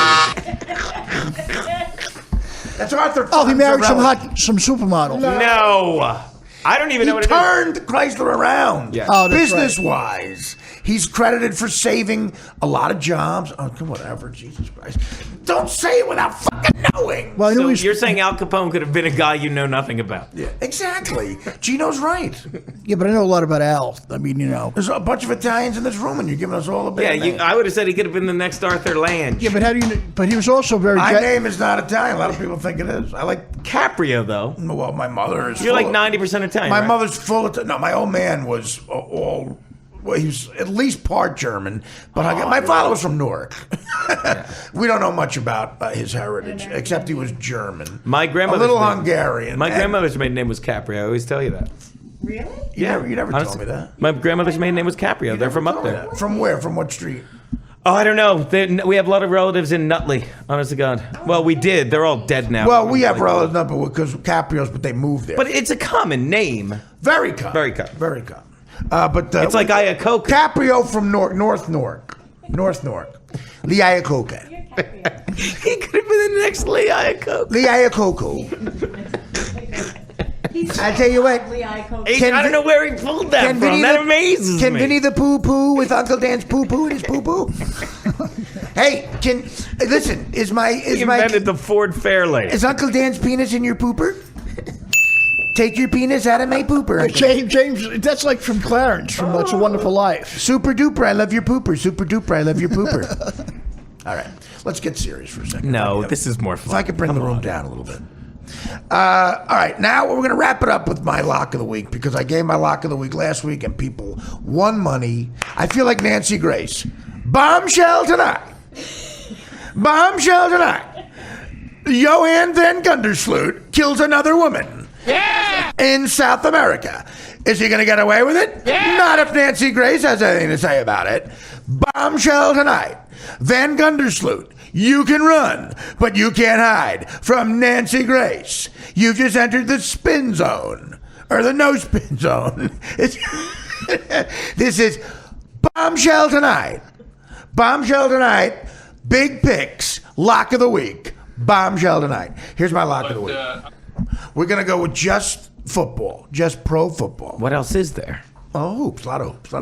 That's Arthur. Oh, he married Fonzarelli. some supermodel. No. I don't even know what it is. He turned Chrysler around. Yeah. Oh, that's business-wise. He's credited for saving a lot of jobs. Oh, whatever, Jesus Christ. Don't say it without fucking knowing. Well, So you're saying Al Capone could have been a guy you know nothing about? Yeah, exactly. Gino's right. Yeah, but I know a lot about Al. I mean, you know. There's a bunch of Italians in this room, and you're giving us all a bad name. I would have said he could have been the next Arthur Lange. Yeah, but how do you? But he was also very. My name is not Italian. A lot of people think it is. I like Caprio, though. Well, my mother is. You're like 90% Italian. My right? mother's full of. No, my old man was all. Well, he was at least part German, but my father was from Newark. We don't know much about his heritage, except he was German. My grandmother's a little Hungarian. My grandmother's maiden name was Caprio. I always tell you that. Really? Yeah, you never Honestly, told me that. My grandmother's maiden name was Caprio. They're from up there. From where? From what street? Oh, I don't know. We have a lot of relatives in Nutley. Honest to God. Well, we did. They're all dead now. Well, we have relatives because Caprios, but they moved there. But it's a common name. Very common. Very common. Very common. But it's like Iacocca. Caprio from North Newark. Lee Iacocca. He could have been the next Lee Iacocca. Lee Iacocca. I tell you what. I don't know where he pulled that from. That amazes Can me. Vinny the Pooh Pooh with Uncle Dan's Pooh Pooh and his Pooh Pooh? Hey, listen? He invented the Ford Fairlane. Is Uncle Dan's penis in your pooper? Take your penis out of my pooper. James, that's like from Clarence from It's a Wonderful Life. Super duper, I love your pooper. Super duper, I love your pooper. All right, let's get serious for a second. No, this is more fun. If I could bring the room down a little bit. All right, now we're going to wrap it up with my lock of the week because I gave my lock of the week last week and people won money. I feel like Nancy Grace. Bombshell tonight. Bombshell tonight. Johann Van Gundersloot kills another woman. Yeah! In South America. Is he going to get away with it? Yeah! Not if Nancy Grace has anything to say about it. Bombshell tonight. Van Gundersloot. You can run, but you can't hide from Nancy Grace. You've just entered the spin zone. Or the no spin zone. This is Bombshell tonight. Bombshell tonight. Big picks. Lock of the week. Bombshell tonight. Here's my lock of the week. We're going to go with just football. Just pro football. What else is there? Oh, hoops. A lot of hoops. A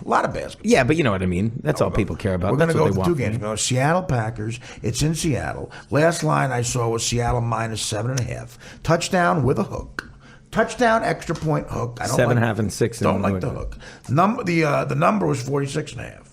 lot of basketball. Yeah, but you know what I mean. That's all people care about. We're going That's to go what with they two want. games. We're going to Seattle Packers. It's in Seattle. Last line I saw was Seattle minus 7.5. Touchdown with a hook. Touchdown, extra point, hook. I don't 7.5 and 6. Don't like the hook. The number was 46.5.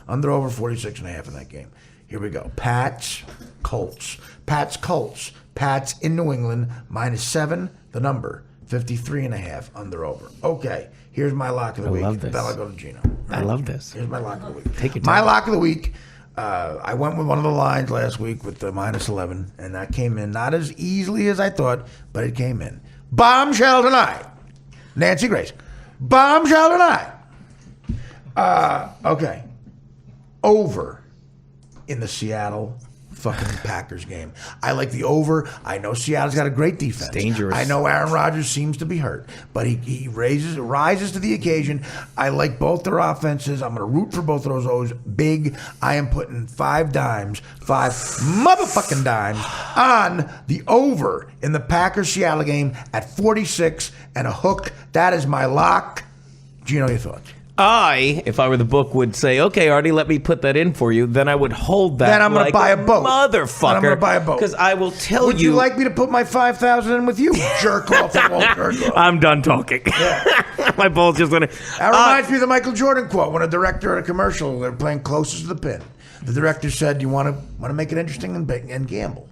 Under over 46.5 in that game. Here we go. Pats, Colts. Pats, Colts. Pats in New England, -7, the number, 53.5, under over. Okay, here's my lock of the week. love this. Then I'll go to Gino. I love this. Here's my lock of the week. Take your My time. lock of the week, I went with one of the lines last week with the -11, and that came in not as easily as I thought, but it came in. Bombshell tonight. Nancy Grace. Bombshell tonight. Okay. Over in the Seattle fucking Packers game. I like the over. I know Seattle's got a great defense. It's dangerous. I know Aaron Rodgers seems to be hurt, but he rises to the occasion. I like both their offenses. I'm going to root for both of those O's big. I am putting 5 motherfucking dimes on the over in the Packers-Seattle game at 46 and a hook. That is my lock. Gino, your thoughts? If I were the book, would say, okay, Artie, let me put that in for you. Then I would hold that. Then I'm going to buy a boat. Motherfucker. Then I'm going to buy a boat. Because I will tell Would you like me to put my 5,000 in with you? Jerk off and won't jerk off. I'm done talking. Yeah. My balls just went. That reminds me of the Michael Jordan quote when a director at a commercial, they're playing closest to the pin. The director said, you want to make it interesting and gamble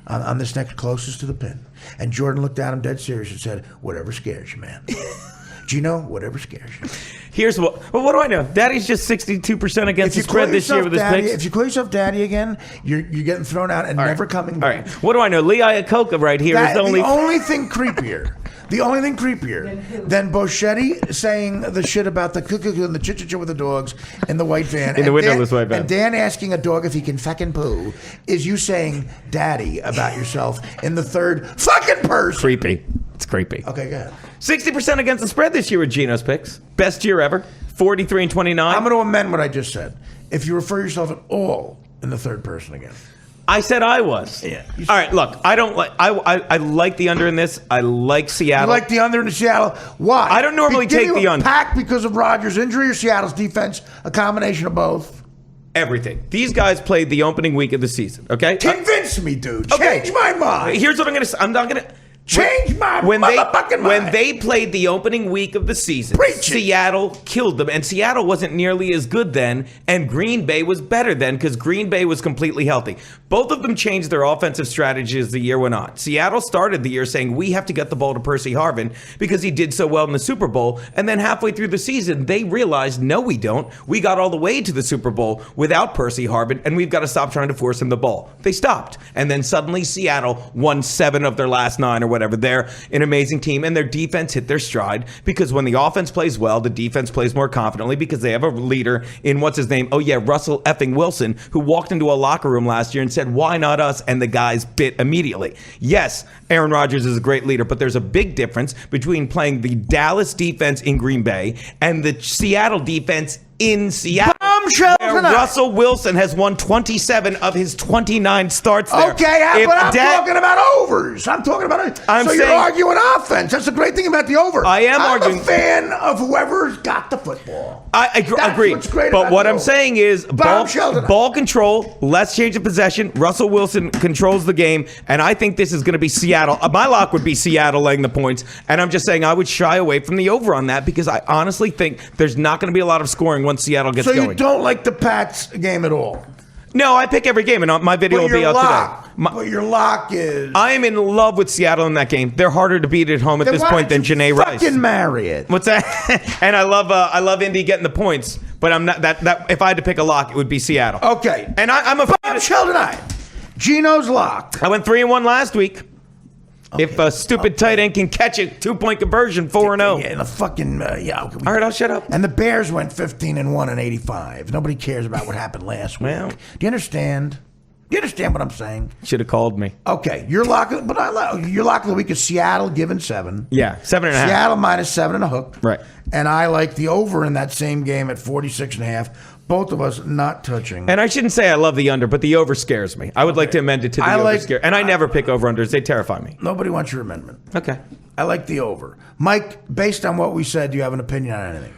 on this next closest to the pin. And Jordan looked at him dead serious and said, whatever scares you, man. Gino, whatever scares you. Here's what do I know? Daddy's just 62% against the spread this year with his picks. If you call yourself daddy again, you're getting thrown out and never coming back. All right. What do I know? Lee Iacocca right here is the only... only thing creepier than Bocchetti saying the shit about the cuckoo and the chit-chit with the dogs in the white van. In the windowless white van. And Dan asking a dog if he can fucking poo is you saying daddy about yourself in the third fucking person. Creepy. It's creepy. Okay, go ahead. 60% against the spread this year with Gino's picks. Best year ever. 43-29. I'm going to amend what I just said. If you refer yourself at all in the third person again. I said I was. Yeah. All right, look, I don't like. I like the under in this. I like Seattle. You like the under in Seattle? Why? I don't normally take the under. Pack because of Rodgers' injury or Seattle's defense? A combination of both. Everything. These guys played the opening week of the season. Okay. Convince me, dude. Okay. Change my mind. Here's what I'm going to say. I'm not going to. Change my motherfucking mind. When they played the opening week of the season, Seattle killed them. And Seattle wasn't nearly as good then, and Green Bay was better then because Green Bay was completely healthy. Both of them changed their offensive strategy as the year went on. Seattle started the year saying, we have to get the ball to Percy Harvin because he did so well in the Super Bowl. And then halfway through the season, they realized, no, we don't. We got all the way to the Super Bowl without Percy Harvin, and we've got to stop trying to force him the ball. They stopped. And then suddenly Seattle won 7 of their last 9 or whatever. They're an amazing team, and their defense hit their stride because when the offense plays well, the defense plays more confidently because they have a leader in what's his name? Oh yeah, Russell effing Wilson, who walked into a locker room last year and said, why not us? And the guys bit immediately. Yes, Aaron Rodgers is a great leader, but there's a big difference between playing the Dallas defense in Green Bay and the Seattle defense in Seattle. Where Russell Wilson has won 27 of his 29 starts there. Okay, but I'm talking about overs. I'm talking about it. You're arguing offense. That's the great thing about the over. I am arguing. I'm a fan of whoever's got the football. I agree. What's great but about what the I'm over. saying is ball control, less change of possession. Russell Wilson controls the game, and I think this is going to be Seattle. My lock would be Seattle laying the points, and I'm just saying I would shy away from the over on that because I honestly think there's not going to be a lot of scoring once Seattle gets going. So you don't like the Pats game at all? No, I pick every game, and my video will be out today. But your lock is... I am in love with Seattle in that game. They're harder to beat at home at this point than Janae Rice. Fucking marry it. What's that? And I love Indy getting the points, but I'm not that. If I had to pick a lock, it would be Seattle. Okay, and I'm a bombshell tonight. Gino's lock. I went 3-1 last week. Okay. If a stupid tight end can catch it, 2-point conversion, 4-0. Yeah, the fucking All right, I'll shut up. And the Bears went 15-1 and 85. Nobody cares about what happened last week. Well, do you understand? Do you understand what I'm saying? Should have called me. Okay, your lock of the week is Seattle given 7. Yeah, 7.5. Seattle -7 and a hook. Right. And I like the over in that same game at 46.5. Both of us not touching. And I shouldn't say I love the under, but the over scares me. I would like to amend it to the over scare. And I never pick over-unders. They terrify me. Nobody wants your amendment. Okay. I like the over. Mike, based on what we said, do you have an opinion on anything?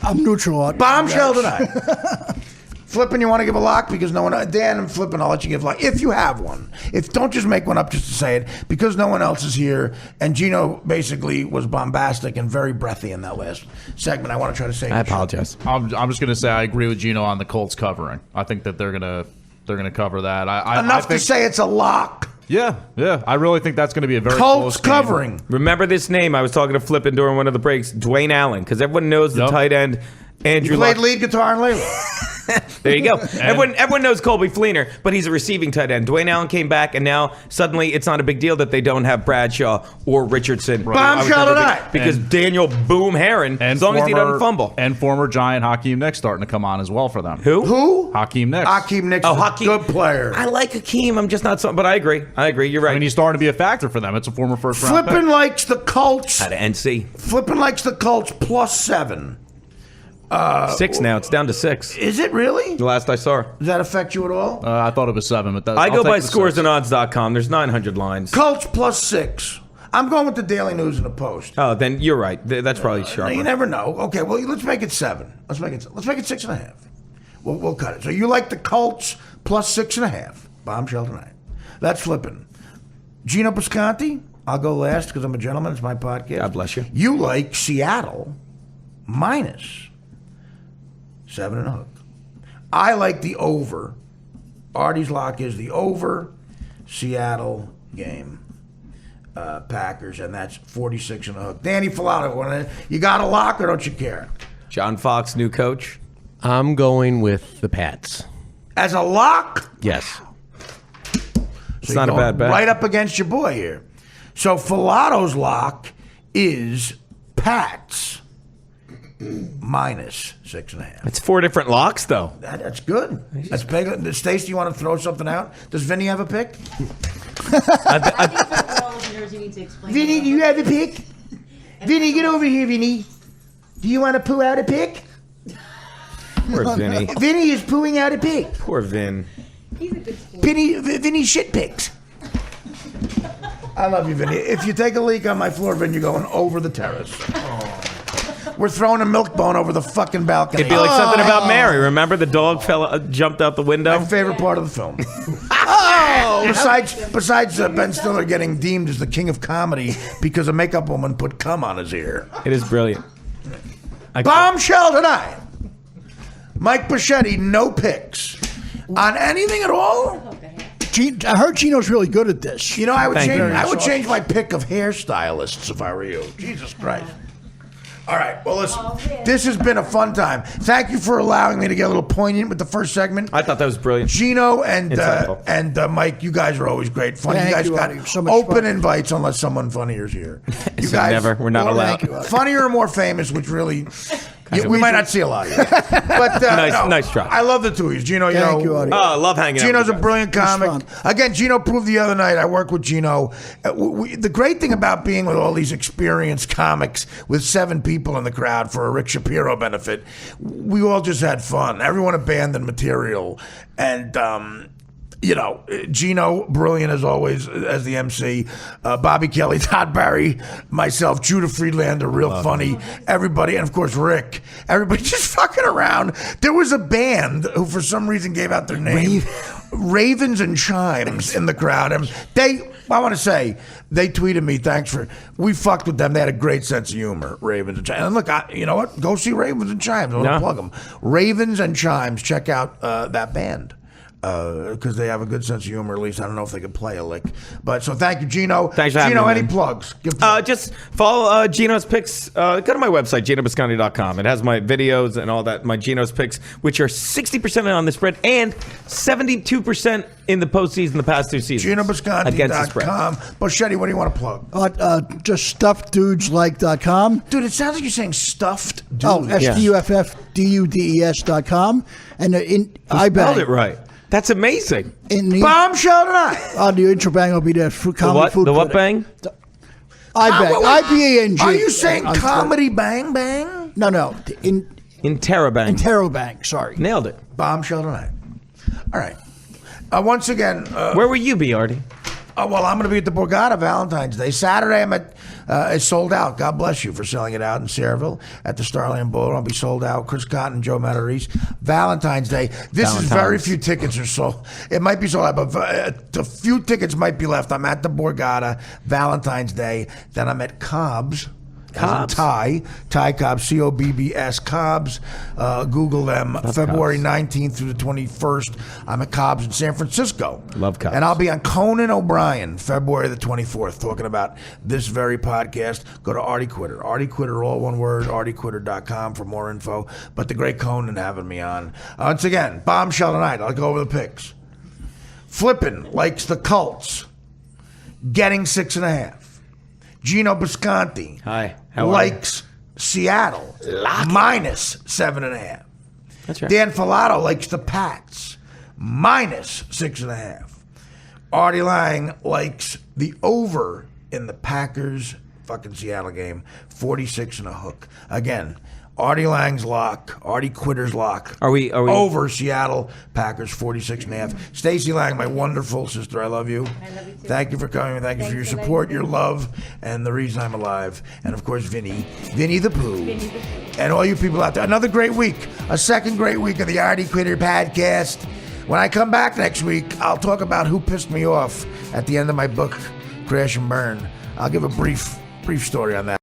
I'm neutral on bombshell tonight. Flippin', you want to give a lock because no one. Dan and Flippin', I'll let you give a lock if you have one. If don't just make one up just to say it because no one else is here. And Gino basically was bombastic and very breathy in that last segment. I want to try to say. I apologize. I'm just going to say I agree with Gino on the Colts covering. I think that they're going to they're going to cover that. Enough to say it's a lock. Yeah. I really think that's going to be a very Colts close game. covering. Remember this name. I was talking to Flippin during one of the breaks. Dwayne Allen, because everyone knows the tight end. Andrew He played Luck. lead guitar in Layla. There you go. Everyone knows Colby Fleener, but he's a receiving tight end. Dwayne Allen came back, and now suddenly it's not a big deal that they don't have Bradshaw or Richardson. Bombshell tonight. Because Daniel Boom Herron, as long as he doesn't fumble. And former Giant Hakeem Nicks starting to come on as well for them. Who? Hakeem Nicks. Hakeem Nicks is a good player. I like Hakeem. I'm just not so, but I agree. You're right. I mean, he's starting to be a factor for them. It's a former first-round Flippin pick. likes the Colts. Out of NC. Flippin likes the Colts +7. 6 now. It's down to 6. Is it really? The last I saw. Does that affect you at all? I thought it was 7, but I go by scoresandodds.com. There's 900 lines. Colts +6. I'm going with the Daily News and the Post. Oh, then you're right. That's probably sharper. You never know. Okay, well, let's make it 7. Let's make it 6.5. We'll cut it. So you like the Colts +6.5. Bombshell tonight. That's Flippin. Gino Bisconte. I'll go last because I'm a gentleman. It's my podcast. God bless you. You like Seattle -7 and a hook. I like the over. Artie's lock is the over. Seattle game. Packers, and that's 46 and a hook. Danny Filato, you got a lock or don't you care? John Fox, new coach. I'm going with the Pats. As a lock? Yes. It's not a bad bet. Right up against your boy here. So Filato's lock is Pats -6.5. It's 4 different locks, though. That's good. That's big. Stacey, you want to throw something out? Does Vinny have a pick? Vinny, do you have a pick? Vinny, get over here, Vinny. Do you want to poo out a pick? Poor Vinny. Vinny is pooing out a pick. Poor Vin. He's a good sport. Vinny shit picks. I love you, Vinny. If you take a leak on my floor, Vin, you're going over the terrace. We're throwing a milk bone over the fucking balcony. It'd be like something about Mary. Remember the dog jumped out the window? My favorite part of the film. Besides Ben Stiller getting deemed as the king of comedy because a makeup woman put cum on his ear. It is brilliant. Bombshell tonight. Mike Bocchetti, no picks on anything at all. I heard Gino's really good at this. You know, I would change my pick of hairstylists if I were you. Jesus Christ. All right, well, listen, this has been a fun time. Thank you for allowing me to get a little poignant with the first segment. I thought that was brilliant. Gino and Mike, you guys are always great. Funny. You guys got so open invites unless someone funnier is here. You guys, never. We're not allowed. Funnier or more famous, which really... we might not see a lot of you. But nice try. I love the two of you. Gino, Thank you, Artie. I love hanging out. Gino's a brilliant comic. Again, Gino proved the other night. I work with Gino. The great thing about being with all these experienced comics with 7 people in the crowd for a Rick Shapiro benefit, we all just had fun. Everyone abandoned material. And, Gino, brilliant as always as the MC. Bobby Kelly, Todd Barry, myself, Judah Friedlander, real funny. Everybody, and of course Rick. Everybody just fucking around. There was a band who for some reason gave out their name. Ravens and Chimes in the crowd. And I want to say, they tweeted me, we fucked with them. They had a great sense of humor, Ravens and Chimes. And look, you know what? Go see Ravens and Chimes. I want to plug them. Ravens and Chimes. Check out that band. Because they have a good sense of humor. At least I don't know if they can play a lick. But so thank you, Gino. Thanks for having Gino, me, any man. plugs? Just follow Gino's Picks. Go to my website, GinoBisconte.com. It has my videos and all that, my Gino's Picks, which are 60% on the spread and 72% in the postseason the past 2 seasons. GinoBisconte.com. Bocchetti, what do you want to plug? Just stuffdudeslike.com. Dude, it sounds like you're saying stuffed dude. Oh, STUFFDUDES.com. And I spelled it right. That's amazing. Bombshell tonight. On the intro bang will be there. Comedy food. The what bang? IBANG. Are you saying comedy bang bang? No. Interrobang. Interrobang. Sorry. Nailed it. Bombshell tonight. All right. Once again. Where will you be, Artie? Well, I'm going to be at the Borgata Valentine's Day. Saturday, I'm at, it's sold out. God bless you for selling it out in Sayreville at the Starland Bowl. I'll be sold out. Chris Cotton, Joe Matarese. Valentine's Day. Is very few tickets are sold. It might be sold out, but a few tickets might be left. I'm at the Borgata Valentine's Day. Then I'm at Cobb's Cobbs. Ty Cobbs, Cobbs, Cobbs. Google them. February 19th through the 21st. I'm at Cobbs in San Francisco. Love Cobbs. And I'll be on Conan O'Brien, February the 24th, talking about this very podcast. Go to Artie Quitter. Artie Quitter, all one word, artiequitter.com for more info. But the great Conan having me on. Once again, bombshell tonight. I'll go over the picks. Flippin' likes the Colts. Getting 6.5. Gino Bisconte likes Seattle minus 7.5. That's right. Dan Filato likes the Pats minus 6.5. Artie Lang likes the over in the Packers fucking Seattle game, 46 and a hook. Again, Artie Lang's lock, Artie Quitter's lock. Are we over Seattle Packers 46.5? Stacey Lang, my wonderful sister, I love you. I love you too. Thank you for coming. Thank you for your support, your love, and the reason I'm alive. And of course, Vinny the Pooh, and all you people out there. Another great week, a second great week of the Artie Quitter podcast. When I come back next week, I'll talk about who pissed me off at the end of my book, Crash and Burn. I'll give a brief story on that.